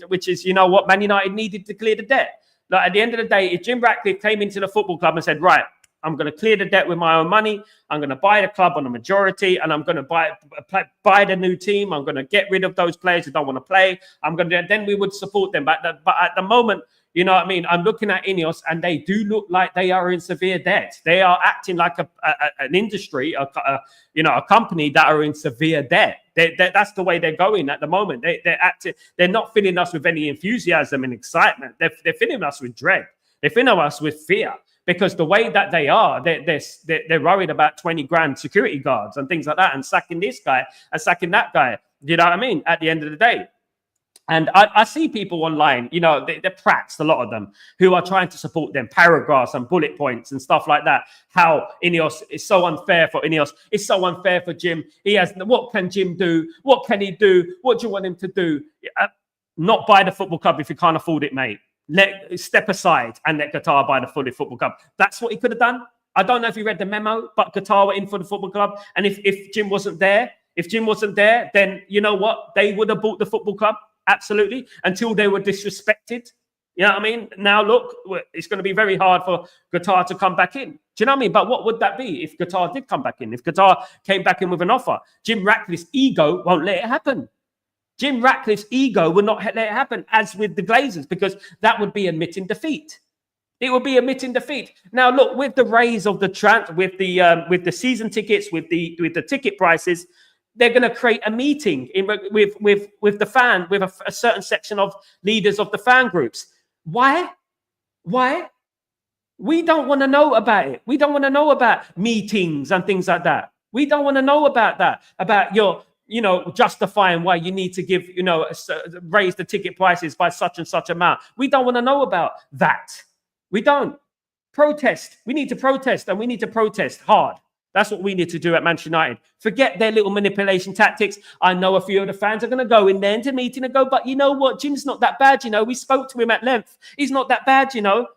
Which is, you know, what Man United needed to clear the debt. Like, at the end of the day, if Jim Ratcliffe came into the football club and said, right, I'm going to clear the debt with my own money. I'm going to buy the club on a majority, and I'm going to buy the new team. I'm going to get rid of those players who don't want to play. Then we would support them. But at the moment, you know what I mean? I'm looking at Ineos, and they do look like they are in severe debt. They are acting like an industry, a company that are in severe debt. That's the way they're going at the moment. They're acting. They're not filling us with any enthusiasm and excitement. They're filling us with dread. They're filling us with fear. Because the way that they are, they're worried about 20 grand security guards and things like that, and sacking this guy and sacking that guy. You know what I mean? At the end of the day. And I see people online, you know, they're prats, a lot of them, who are trying to support them, paragraphs and bullet points and stuff like that. How Ineos is so unfair for Ineos. It's so unfair for Jim. What can Jim do? What can he do? What do you want him to do? Not buy the football club if you can't afford it, mate. Step aside and let Qatar buy the football club. That's what he could have done. I don't know if you read the memo, but Qatar were in for the football club. And if Jim wasn't there, then you know what? They would have bought the football club. Absolutely. Until they were disrespected. You know what I mean? Now, look, it's going to be very hard for Qatar to come back in. Do you know what I mean? But what would that be if Qatar did come back in? If Qatar came back in with an offer? Jim Ratcliffe's ego won't let it happen. Jim Ratcliffe's ego will not let it happen, as with the Glazers, because that would be admitting defeat. It would be admitting defeat. Now, look, with the raise of the with the season tickets, with the ticket prices, they're going to create a meeting with the fan, with a certain section of leaders of the fan groups. Why? We don't want to know about it. We don't want to know about meetings and things like that. We don't want to know about that, about your, you know, justifying why you need to give, you know, raise the ticket prices by such and such amount. We don't want to know about that. We don't. Protest. We need to protest, and we need to protest hard. That's what we need to do at Manchester United. Forget their little manipulation tactics. I know a few of the fans are going to go in there into meeting and go, but you know what? Jim's not that bad, you know. We spoke to him at length. He's not that bad, you know.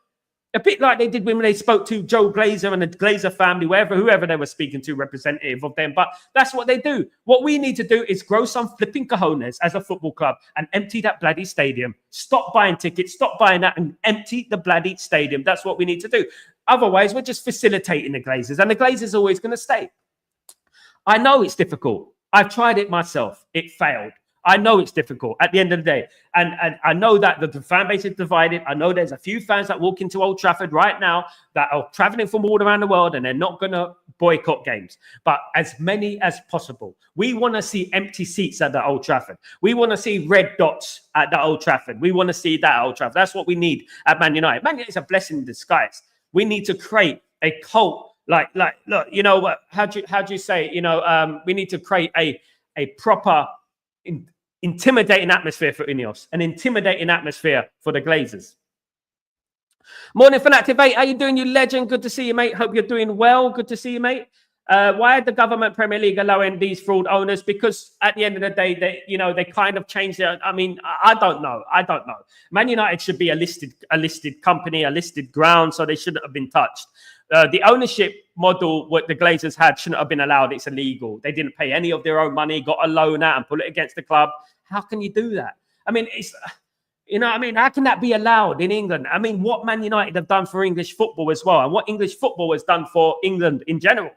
A bit like they did when they spoke to Joe Glazer and the Glazer family, whoever they were speaking to, representative of them. But that's what they do. What we need to do is grow some flipping cojones as a football club and empty that bloody stadium. Stop buying tickets, stop buying that, and empty the bloody stadium. That's what we need to do. Otherwise, we're just facilitating the Glazers, and the Glazers are always going to stay. I know it's difficult. I've tried it myself. It failed. I know it's difficult at the end of the day. And I know that the fan base is divided. I know there's a few fans that walk into Old Trafford right now that are traveling from all around the world, and they're not going to boycott games. But as many as possible. We want to see empty seats at the Old Trafford. We want to see red dots at the Old Trafford. We want to see that at Old Trafford. That's what we need at Man United. Man United is a blessing in disguise. We need to create a cult. Like, look, you know what? How do you say? You know, we need to create a proper intimidating atmosphere for Ineos, an intimidating atmosphere for the Glazers. Morning, Fanactivate. How you doing, you legend? Good to see you, mate. Hope you're doing well. Good to see you, mate. Why are the government Premier League allowing these fraud owners? Because at the end of the day, they kind of changed their. I mean, I don't know. Man United should be a listed company, a listed ground, so they shouldn't have been touched. The ownership model what the Glazers had shouldn't have been allowed. It's illegal. They didn't pay any of their own money, got a loan out and put it against the club. How can you do that? I mean, it's, you know what I mean? How can that be allowed in England? I mean, what Man United have done for English football as well, and what English football has done for England in general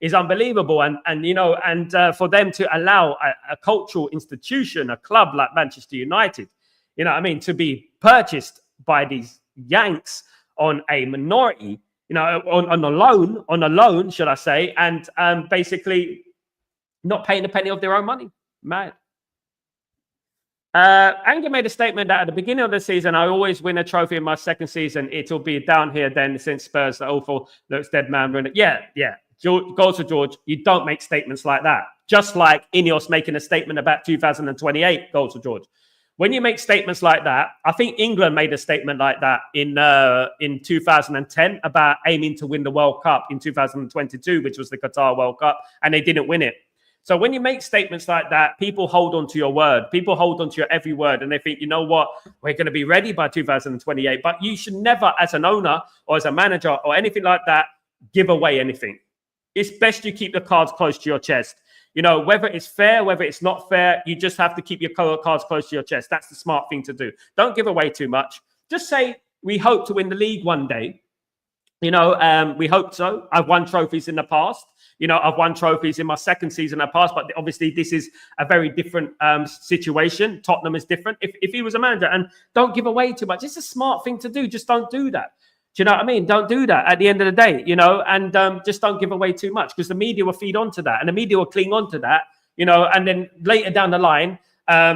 is unbelievable. And for them to allow a cultural institution, a club like Manchester United, you know what I mean, to be purchased by these Yanks on a minority, you know, on a loan, should I say, and basically not paying a penny of their own money. Mad. Anger made a statement that at the beginning of the season, I always win a trophy in my second season. It'll be down here then since Spurs are awful. Looks dead man. Yeah. Goals for George. You don't make statements like that. Just like Ineos making a statement about 2028 goals for George. When you make statements like that, I think England made a statement like that in 2010 about aiming to win the World Cup in 2022, which was the Qatar World Cup, and they didn't win it. So when you make statements like that, people hold on to your word. People hold on to your every word, and they think, you know what, we're going to be ready by 2028. But you should never, as an owner or as a manager or anything like that, give away anything. It's best you keep the cards close to your chest. You know, whether it's fair, whether it's not fair, you just have to keep your cards close to your chest. That's the smart thing to do. Don't give away too much. Just say, we hope to win the league one day. You know, we hope so. I've won trophies in the past. You know, I've won trophies in my second season in the past, but obviously this is a very different situation. Tottenham is different. If he was a manager, and don't give away too much. It's a smart thing to do. Just don't do that. Do you know what I mean? Don't do that at the end of the day, you know, and just don't give away too much, because the media will feed onto that and the media will cling on to that, you know, and then later down the line,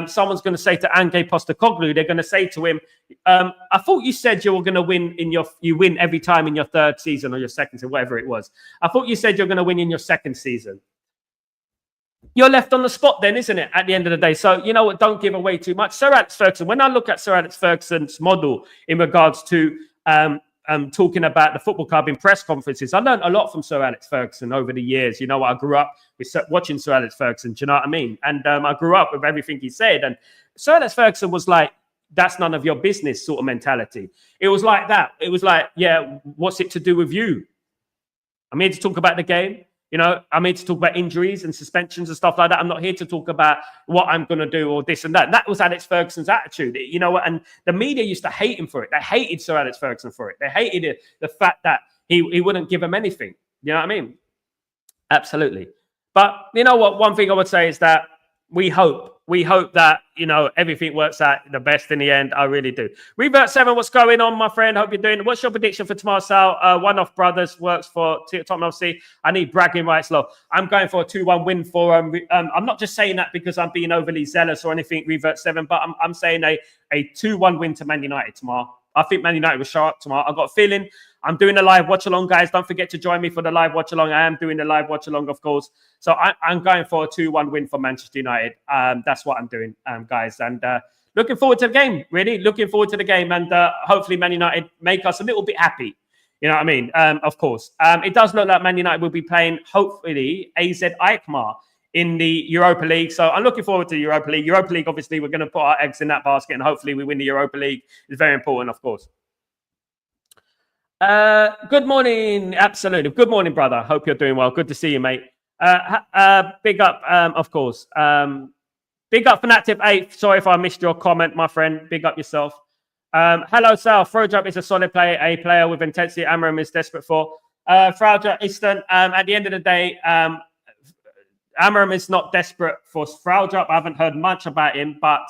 someone's going to say to Ange Postecoglou, they're going to say to him, I thought you said you were going to win you win every time in your third season or your second season, whatever it was. I thought you said you're going to win in your second season. You're left on the spot then, isn't it, at the end of the day? So, you know what, don't give away too much. Sir Alex Ferguson, when I look at Sir Alex Ferguson's model in regards to talking about the football club in press conferences, I learned a lot from Sir Alex Ferguson over the years. You know, I grew up with watching Sir Alex Ferguson. Do you know what I mean? And I grew up with everything he said. And Sir Alex Ferguson was like, that's none of your business sort of mentality. It was like that. It was like, yeah, what's it to do with you? I'm here to talk about the game. You know, I'm here to talk about injuries and suspensions and stuff like that. I'm not here to talk about what I'm going to do or this and that. That was Alex Ferguson's attitude, you know, and the media used to hate him for it. They hated Sir Alex Ferguson for it. They hated it, the fact that he wouldn't give them anything. You know what I mean? Absolutely. But you know what? One thing I would say is that we hope that, you know, everything works out the best in the end. I really do. Revert 7, what's going on, my friend? Hope you're doing. What's your prediction for tomorrow, Sal? One of brothers works for Tottenham FC. I need bragging rights low. I'm going for a 2-1 win for I'm not just saying that because I'm being overly zealous or anything, Revert 7, but I'm saying a 2-1 win to Man United tomorrow. I think Man United will show up tomorrow. I've got a feeling. I'm doing a live watch along, guys. Don't forget to join me for the live watch along. I am doing the live watch along, of course. So I'm going for a 2-1 win for Manchester United. That's what I'm doing, guys. And looking forward to the game, really. Looking forward to the game. And hopefully Man United make us a little bit happy. You know what I mean? Of course. It does look like Man United will be playing, hopefully, AZ Alkmaar in the Europa League. So I'm looking forward to the Europa League. Europa League, obviously, we're going to put our eggs in that basket. And hopefully we win the Europa League. It's very important, of course. Good morning. Absolutely. Good morning, brother. Hope you're doing well. Good to see you, mate. Big up, of course. Big up Fanatic 8. Sorry if I missed your comment, my friend. Big up yourself. Hello, Sal. Frojup is a solid player, a player with intensity Amorim is desperate for. Frojup Easton, at the end of the day, Amorim is not desperate for Frojup. I haven't heard much about him, but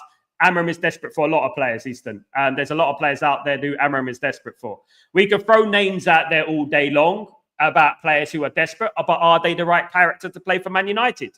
Amorim is desperate for a lot of players, Easton. There's a lot of players out there who Amorim is desperate for. We could throw names out there all day long about players who are desperate, but are they the right character to play for Man United?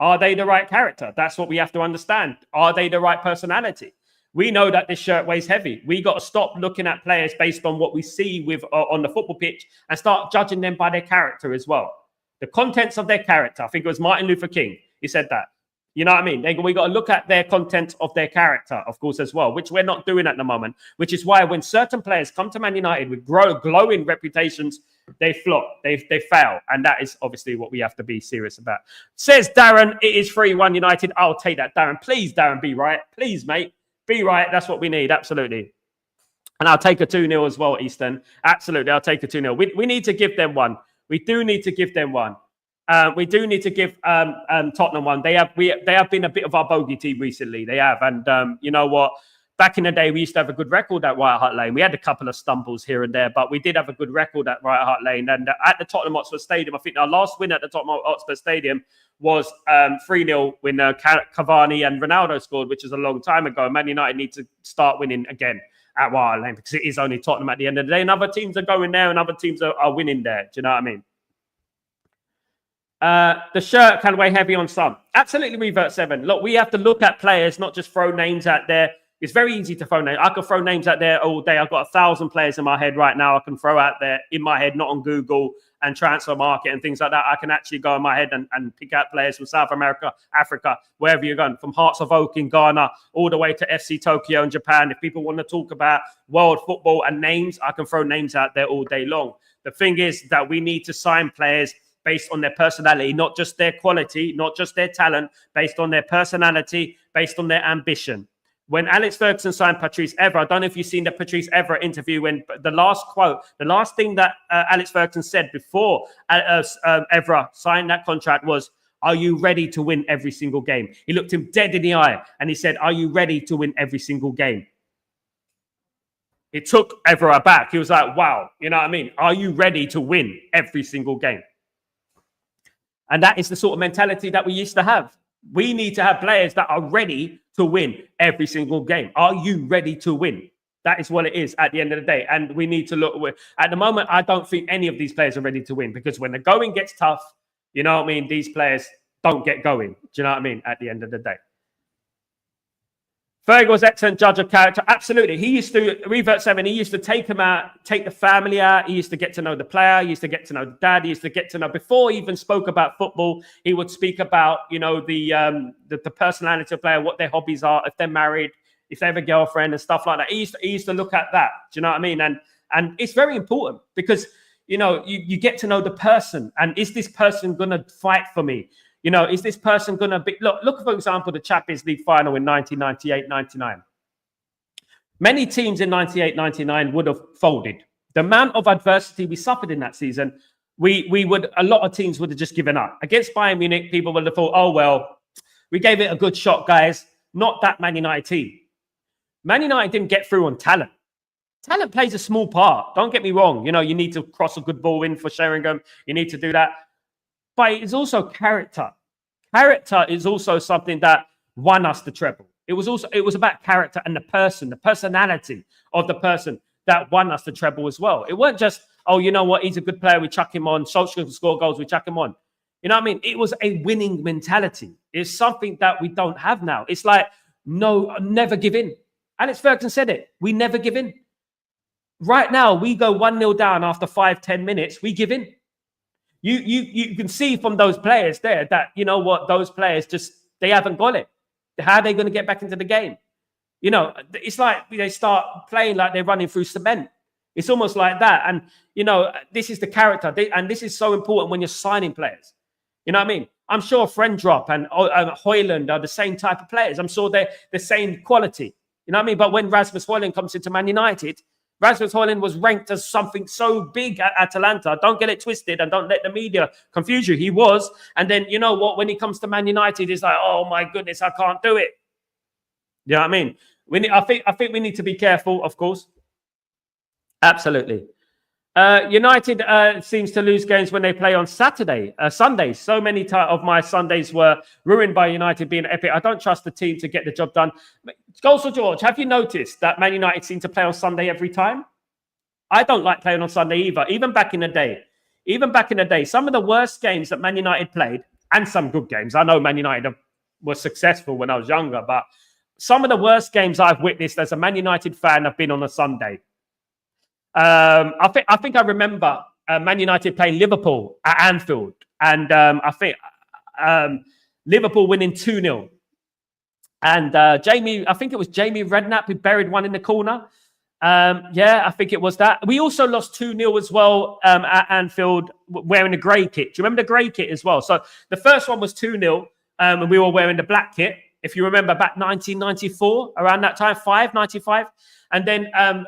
Are they the right character? That's what we have to understand. Are they the right personality? We know that this shirt weighs heavy. We got to stop looking at players based on what we see with on the football pitch and start judging them by their character as well. The contents of their character. I think it was Martin Luther King. He said that. You know what I mean? We got to look at their content of their character, of course, as well, which we're not doing at the moment, which is why when certain players come to Man United with glowing reputations, they flop, they fail. And that is obviously what we have to be serious about. Says Darren, it is 3-1 United. I'll take that, Darren. Please, Darren, be right. Please, mate. Be right. That's what we need. Absolutely. And I'll take a 2-0 as well, Easton. Absolutely. I'll take a 2-0. We need to give them one. We do need to give them one. We do need to give Tottenham one. They have been a bit of our bogey team recently. They have, and you know what? Back in the day, we used to have a good record at White Hart Lane. We had a couple of stumbles here and there, but we did have a good record at White Hart Lane. And at the Tottenham Hotspur Stadium, I think our last win at the Tottenham Hotspur Stadium was 3-0 when Cavani and Ronaldo scored, which is a long time ago. Man United need to start winning again at White Hart Lane because it is only Tottenham at the end of the day, and other teams are going there and other teams are winning there. Do you know what I mean? The shirt can weigh heavy on some. Absolutely, Revert 7. Look, we have to look at players, not just throw names out there. It's very easy to throw names. I can throw names out there all day. I've got 1,000 players in my head right now. I can throw out there in my head, not on Google and transfer market and things like that. I can actually go in my head and pick out players from South America, Africa, wherever you're going, from Hearts of Oak in Ghana, all the way to FC Tokyo in Japan. If people want to talk about world football and names, I can throw names out there all day long. The thing is that we need to sign players based on their personality, not just their quality, not just their talent, based on their personality, based on their ambition. When Alex Ferguson signed Patrice Evra, I don't know if you've seen the Patrice Evra interview, when the last quote, the last thing that Alex Ferguson said before Evra signed that contract was, "Are you ready to win every single game?" He looked him dead in the eye and he said, "Are you ready to win every single game?" It took Evra aback. He was like, wow, you know what I mean? Are you ready to win every single game? And that is the sort of mentality that we used to have. We need to have players that are ready to win every single game. Are you ready to win? That is what it is at the end of the day. And we need to look. At the moment, I don't think any of these players are ready to win, because when the going gets tough, you know what I mean, these players don't get going. Do you know what I mean? At the end of the day. Ferg was excellent judge of character. Absolutely. He used to, Revert 7, he used to take him out, take the family out. He used to get to know the player. He used to get to know the dad. He used to get to know, before he even spoke about football, he would speak about, you know, the personality of the player, what their hobbies are, if they're married, if they have a girlfriend and stuff like that. He used to look at that. Do you know what I mean? And it's very important, because, you know, you get to know the person. And is this person going to fight for me? You know, is this person going to be... Look, for example, the Champions League final in 1998-99. Many teams in 98-99 would have folded. The amount of adversity we suffered in that season, a lot of teams would have just given up. Against Bayern Munich, people would have thought, oh, well, we gave it a good shot, guys. Not that Man United team. Man United didn't get through on talent. Talent plays a small part. Don't get me wrong. You know, you need to cross a good ball in for Sheringham. You need to do that. But it's also character. Character is also something that won us the treble. It was about character and the person, the personality of the person that won us the treble as well. It weren't just, oh, you know what, he's a good player, we chuck him on. Sancho can score goals, we chuck him on. You know what I mean? It was a winning mentality. It's something that we don't have now. It's like, no, never give in. Alex Ferguson said it. We never give in. Right now, we go 1-0 down after 5-10 minutes, we give in. You can see from those players there that, you know what, those players just, they haven't got it. How are they going to get back into the game? You know, it's like they start playing like they're running through cement. It's almost like that. And, you know, this is the character. And this is so important when you're signing players. You know what I mean? I'm sure Friendrop and Højlund are the same type of players. I'm sure they're the same quality. You know what I mean? But when Rasmus Højlund comes into Man United, Rasmus Højlund was ranked as something so big at Atalanta. Don't get it twisted and don't let the media confuse you. He was. And then, you know what? When he comes to Man United, he's like, oh, my goodness, I can't do it. You know what I mean? I think we need to be careful, of course. Absolutely. United seems to lose games when they play on Sundays. So many of my Sundays were ruined by United being epic. I don't trust the team to get the job done. Goals for George, have you noticed that Man United seem to play on Sunday every time? I don't like playing on Sunday either. Even back in the day, some of the worst games that Man United played, and some good games. I know Man United was successful when I was younger, but some of the worst games I've witnessed as a Man United fan have been on a Sunday. I think I remember Man United playing Liverpool at Anfield, and I think Liverpool winning 2-0. And I think it was Jamie Redknapp who buried one in the corner. Yeah, I think it was that. We also lost 2-0 as well at Anfield wearing the grey kit. Do you remember the grey kit as well? So the first one was 2-0 and we were wearing the black kit. If you remember back 1994, around that time, 95. And then a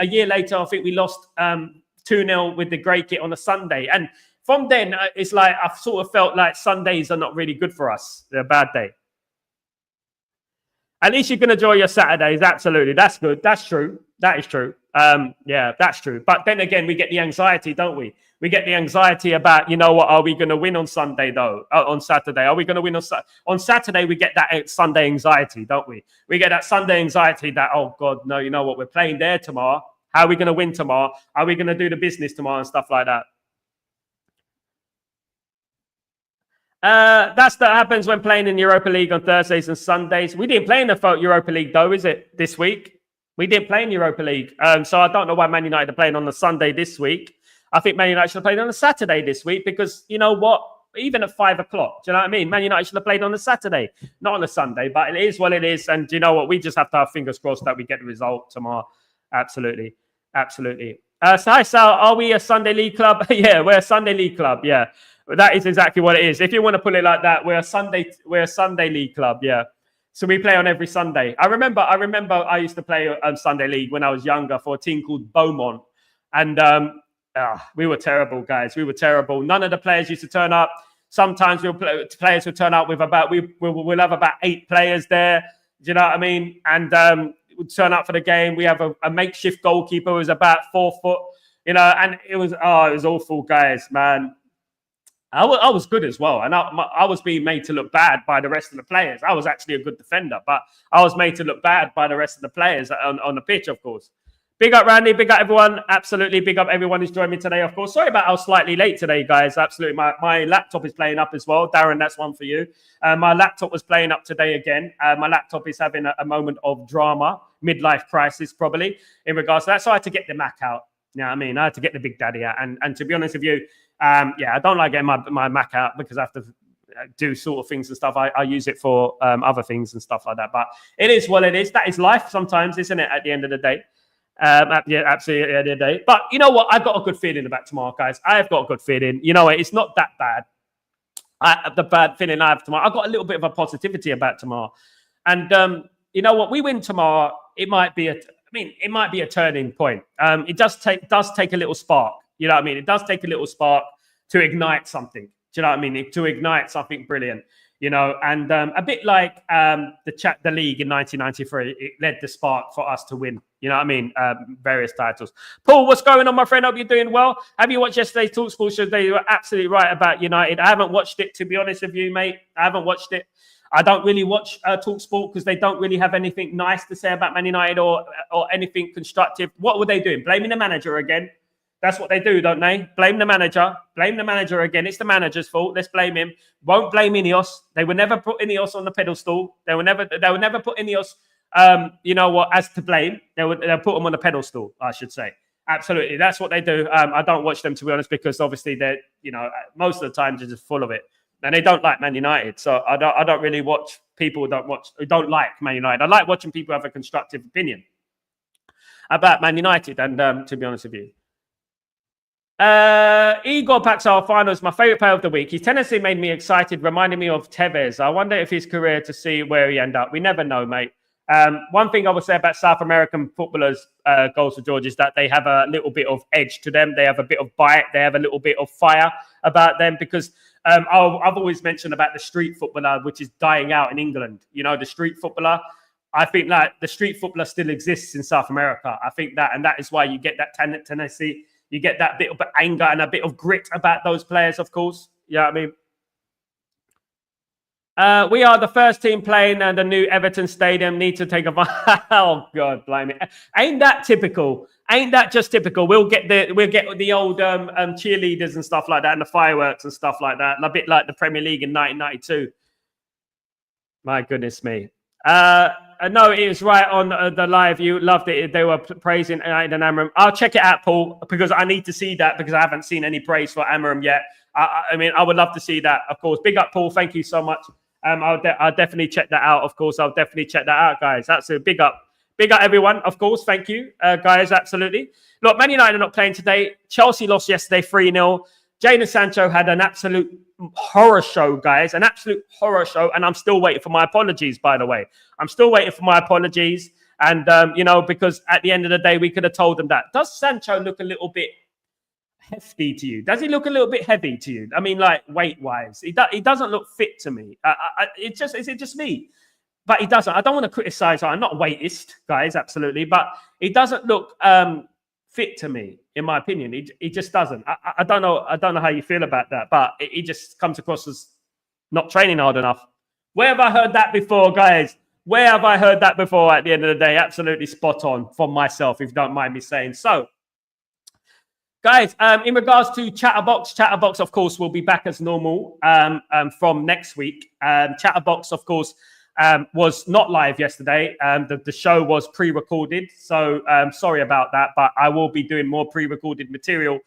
year later, I think we lost 2-0 with the grey kit on a Sunday. And from then, it's like I've sort of felt like Sundays are not really good for us. They're a bad day. At least you can enjoy your Saturdays. Absolutely. That's good. That's true. That is true. Yeah, that's true. But then again, we get the anxiety, don't we? We get the anxiety about, you know what, are we going to win on Sunday, though? On Saturday? Are we going to win on Saturday? We get that Sunday anxiety, don't we? We get that Sunday anxiety that, oh, God, no, you know what? We're playing there tomorrow. How are we going to win tomorrow? Are we going to do the business tomorrow and stuff like that? That happens when playing in Europa League on Thursdays and Sundays. We didn't play in the Europa League, though, is it, this week? We didn't play in Europa League. So I don't know why Man United are playing on the Sunday this week. I think Man United should have played on a Saturday this week because, you know what? Even at 5 o'clock, do you know what I mean? Man United should have played on a Saturday, not on a Sunday. But it is what it is. And do you know what? We just have to have fingers crossed that we get the result tomorrow. Absolutely. Absolutely. So hi, Sal. Are we a Sunday League club? Yeah, we're a Sunday League club. Yeah. That is exactly what it is. If you want to put it like that, we're a Sunday League club. Yeah. So we play on every Sunday. I remember I used to play on Sunday League when I was younger for a team called Beaumont. And we were terrible, guys. We were terrible. None of the players used to turn up. Sometimes players would turn up with we'll have about 8 players there. Do you know what I mean? And we'd turn up for the game. We have a makeshift goalkeeper who was about 4 foot, you know, and it was awful, guys, man. I was good as well. And I was being made to look bad by the rest of the players. I was actually a good defender, but I was made to look bad by the rest of the players on the pitch, of course. Big up, Randy. Big up, everyone. Absolutely. Big up, everyone who's joined me today, of course. Sorry about I was slightly late today, guys. Absolutely. My laptop is playing up as well. Darren, that's one for you. My laptop was playing up today again. My laptop is having a moment of drama, midlife crisis, probably, in regards to that. So I had to get the Mac out. You know what I mean? I had to get the Big Daddy out. And to be honest with you, I don't like getting my Mac out because I have to do sort of things and stuff. I use it for other things and stuff like that. But it is what it is. That is life sometimes, isn't it, at the end of the day? Absolutely at the end of the day. But you know what? I've got a good feeling about tomorrow, guys. I have got a good feeling. You know, it's not that bad. The bad feeling I have tomorrow. I've got a little bit of a positivity about tomorrow. And you know what? We win tomorrow. It might be a turning point. It does take a little spark. You know what I mean? It does take a little spark to ignite something. Do you know what I mean? To ignite something brilliant. You know, and a bit like the league in 1993, it led the spark for us to win. You know what I mean? Various titles. Paul, what's going on, my friend? Hope you're doing well. Have you watched yesterday's TalkSport show? They were absolutely right about United. I haven't watched it, to be honest with you, mate. I haven't watched it. I don't really watch TalkSport because they don't really have anything nice to say about Man United or anything constructive. What were they doing? Blaming the manager again? That's what they do, don't they? Blame the manager. Blame the manager again. It's the manager's fault. Let's blame him. Won't blame Ineos. They will never put Ineos on the pedestal. They will never put Ineos, you know what, as to blame. They'll put them on the pedestal, I should say. Absolutely. That's what they do. I don't watch them, to be honest, because obviously they're, you know, most of the time they're just full of it. And they don't like Man United. So I don't really watch people who don't like Man United. I like watching people have a constructive opinion about Man United. And to be honest with you, Igor Paxal final is my favorite player of the week. His tendency made me excited, reminding me of Tevez. I wonder if his career to see where he end up. We never know, mate. One thing I would say about South American footballers, goals for George, is that they have a little bit of edge to them. They have a bit of bite. They have a little bit of fire about them because I've always mentioned about the street footballer, which is dying out in England. You know, the street footballer. I think that the street footballer still exists in South America. I think that, and that is why you get that tendency. You get that bit of anger and a bit of grit about those players, of course. You know what I mean? We are the first team playing and the new Everton Stadium. Need to take a... Oh, God, blimey. Ain't that typical? Ain't that just typical? We'll get the old cheerleaders and stuff like that and the fireworks and stuff like that. A bit like the Premier League in 1992. My goodness me. No, it was right on the live. You loved it. They were praising United and Amorim. I'll check it out, Paul, because I need to see that because I haven't seen any praise for Amorim yet. I mean, I would love to see that, of course. Big up, Paul. Thank you so much. I'll definitely check that out, of course. I'll definitely check that out, guys. That's a big up. Big up, everyone, of course. Thank you, guys. Absolutely. Look, Man United are not playing today. Chelsea lost yesterday 3-0. Jadon Sancho had an absolute horror show, guys. An absolute horror show. And I'm still waiting for my apologies, by the way. I'm still waiting for my apologies. And, you know, because at the end of the day, we could have told them that. Does Sancho look a little bit hefty to you? Does he look a little bit heavy to you? I mean, like, weight-wise. He doesn't look fit to me. Is it just me? But he doesn't. I don't want to criticize. I'm not a weightist, guys, absolutely. But he doesn't look fit to me, in my opinion. He just doesn't. I don't know. I don't know how you feel about that, but he just comes across as not training hard enough. Where have I heard that before, guys? Where have I heard that before? At the end of the day, absolutely spot on from myself, if you don't mind me saying so. Guys, in regards to Chatterbox, of course, will be back as normal from next week. Chatterbox, of course, was not live yesterday. The show was pre-recorded, so sorry about that, but I will be doing more pre-recorded material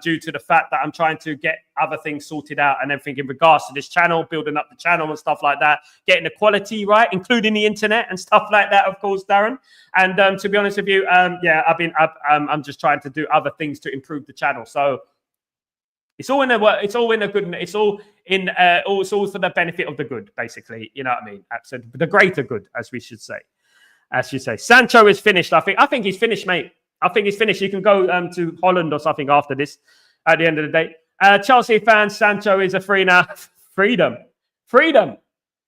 due to the fact that I'm trying to get other things sorted out and everything in regards to this channel, building up the channel and stuff like that, getting the quality right, including the internet and stuff like that, of course, Darren. And to be honest with you, I'm just trying to do other things to improve the channel. So it's all for the benefit of the good, basically. You know what I mean? Absolutely, the greater good, as we should say. As you say, Sancho is finished. I think he's finished, mate. I think he's finished. You can go to Holland or something after this. At the end of the day, Chelsea fans, Sancho is a free now. Freedom.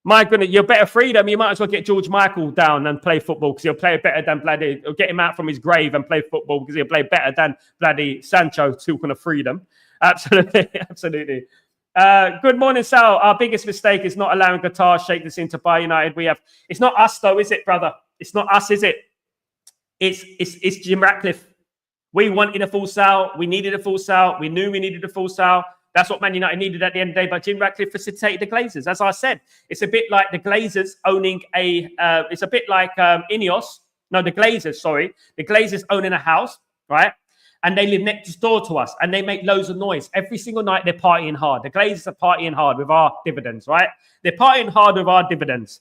My goodness, you're better freedom. You might as well get George Michael down and play football because he'll play better than bloody. Or get him out from his grave and play football because he'll play better than bloody Sancho. Talking of freedom, absolutely. Good morning, Sal. Our biggest mistake is not allowing Qatar shake this into Bayern United. It's not us though, is it, brother? It's not us, is it? It's Jim Ratcliffe. We wanted a full sale. We needed a full sale. We knew we needed a full sale. That's what Man United needed at the end of the day. But Jim Ratcliffe facilitated the Glazers. As I said, it's a bit like the Glazers owning it's a bit like Ineos. No, the Glazers, sorry. The Glazers owning a house, right? And they live next door to us. And they make loads of noise. Every single night, they're partying hard. The Glazers are partying hard with our dividends, right? They're partying hard with our dividends.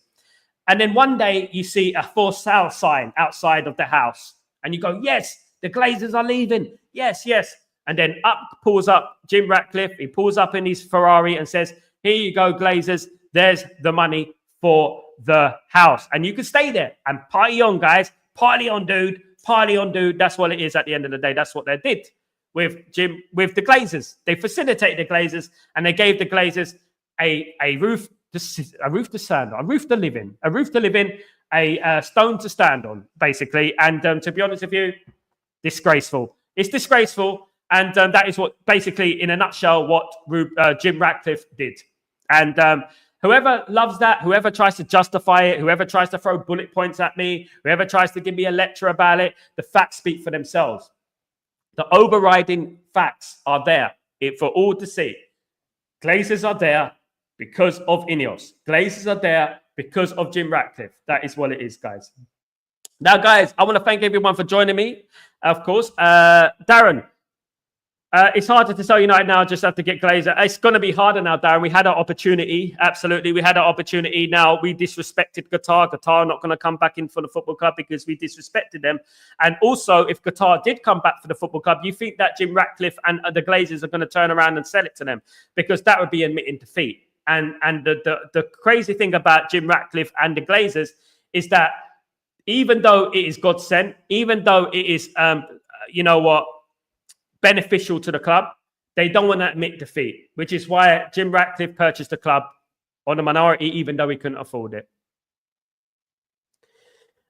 And then one day you see a for sale sign outside of the house. And you go, yes, the Glazers are leaving. Yes. And then pulls up Jim Ratcliffe. He pulls up in his Ferrari and says, here you go, Glazers. There's the money for the house. And you can stay there and party on, guys. Party on, dude. Party on, dude. That's what it is at the end of the day. That's what they did with the Glazers. They facilitated the Glazers and they gave the Glazers a roof to stand on, a roof to live in, a stone to stand on, basically. And to be honest with you, disgraceful. It's disgraceful. And that is what, basically, in a nutshell, what Jim Ratcliffe did. And whoever loves that, whoever tries to justify it, whoever tries to throw bullet points at me, whoever tries to give me a lecture about it, the facts speak for themselves. The overriding facts are there for all to see. Glazers are there because of Ineos. Glazers are there because of Jim Ratcliffe. That is what it is, guys. Now, guys, I want to thank everyone for joining me, of course. Darren, it's harder to sell United now, just have to get Glazer. It's going to be harder now, Darren. We had our opportunity. Absolutely. We had our opportunity. Now, we disrespected Qatar. Qatar are not going to come back in for the football club because we disrespected them. And also, if Qatar did come back for the football club, you think that Jim Ratcliffe and the Glazers are going to turn around and sell it to them? Because that would be admitting defeat. And the crazy thing about Jim Ratcliffe and the Glazers is that even though it is God sent, even though it is, beneficial to the club, they don't want to admit defeat, which is why Jim Ratcliffe purchased the club on a minority, even though he couldn't afford it.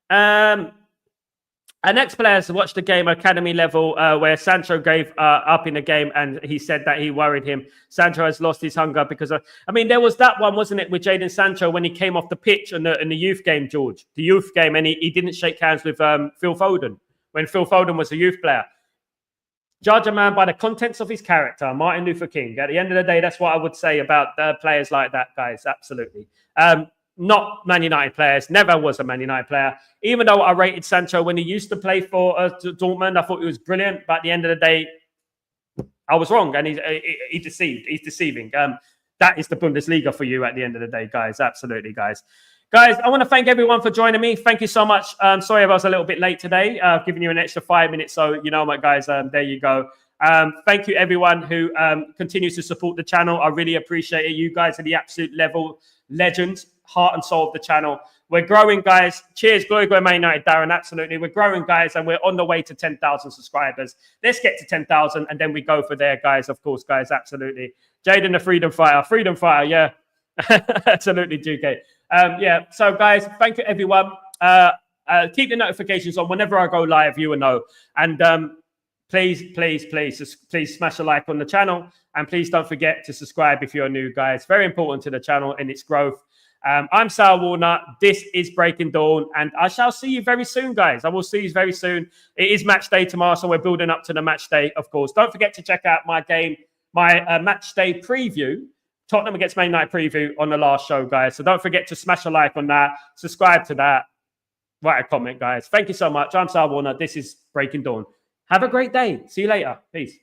Our next players watched the game academy level where Sancho gave up in the game and he said that he worried him. Sancho has lost his hunger because there was that one, wasn't it, with Jadon Sancho when he came off the pitch in the youth game, George, the youth game, and he didn't shake hands with Phil Foden when Phil Foden was a youth player. Judge a man by the contents of his character, Martin Luther King. At the end of the day, that's what I would say about players like that, guys. Absolutely. Not Man United players. Never was a Man United player. Even though I rated Sancho when he used to play for Dortmund, I thought he was brilliant. But at the end of the day, I was wrong. And he deceived. He's deceiving. That is the Bundesliga for you at the end of the day, guys. Absolutely, guys. Guys, I want to thank everyone for joining me. Thank you so much. Sorry if I was a little bit late today. I've given you an extra 5 minutes. So, you know what, guys, there you go. Thank you, everyone who continues to support the channel. I really appreciate it. You guys are the absolute level legends, heart and soul of the channel. We're growing, guys. Cheers. Glory, Man United, Darren. Absolutely. We're growing, guys, and we're on the way to 10,000 subscribers. Let's get to 10,000, and then we go for there, guys. Of course, guys. Absolutely. Jaden, the freedom fighter. Yeah. Absolutely, GK. So guys, thank you everyone. Keep the notifications on whenever I go live, you will know. And please smash a like on the channel, and please don't forget to subscribe if you're new, guys. Very important to the channel and its growth. I'm Sal Warner. This is Breaking Dawn, and I shall see you very soon, guys. I will see you very soon. It is match day tomorrow, so we're building up to the match day, of course. Don't forget to check out my match day preview, Tottenham against Man United preview on the last show, guys. So don't forget to smash a like on that, subscribe to that, write a comment, guys. Thank you so much. I'm Sal Warner. This is Breaking Dawn. Have a great day. See you later. Peace.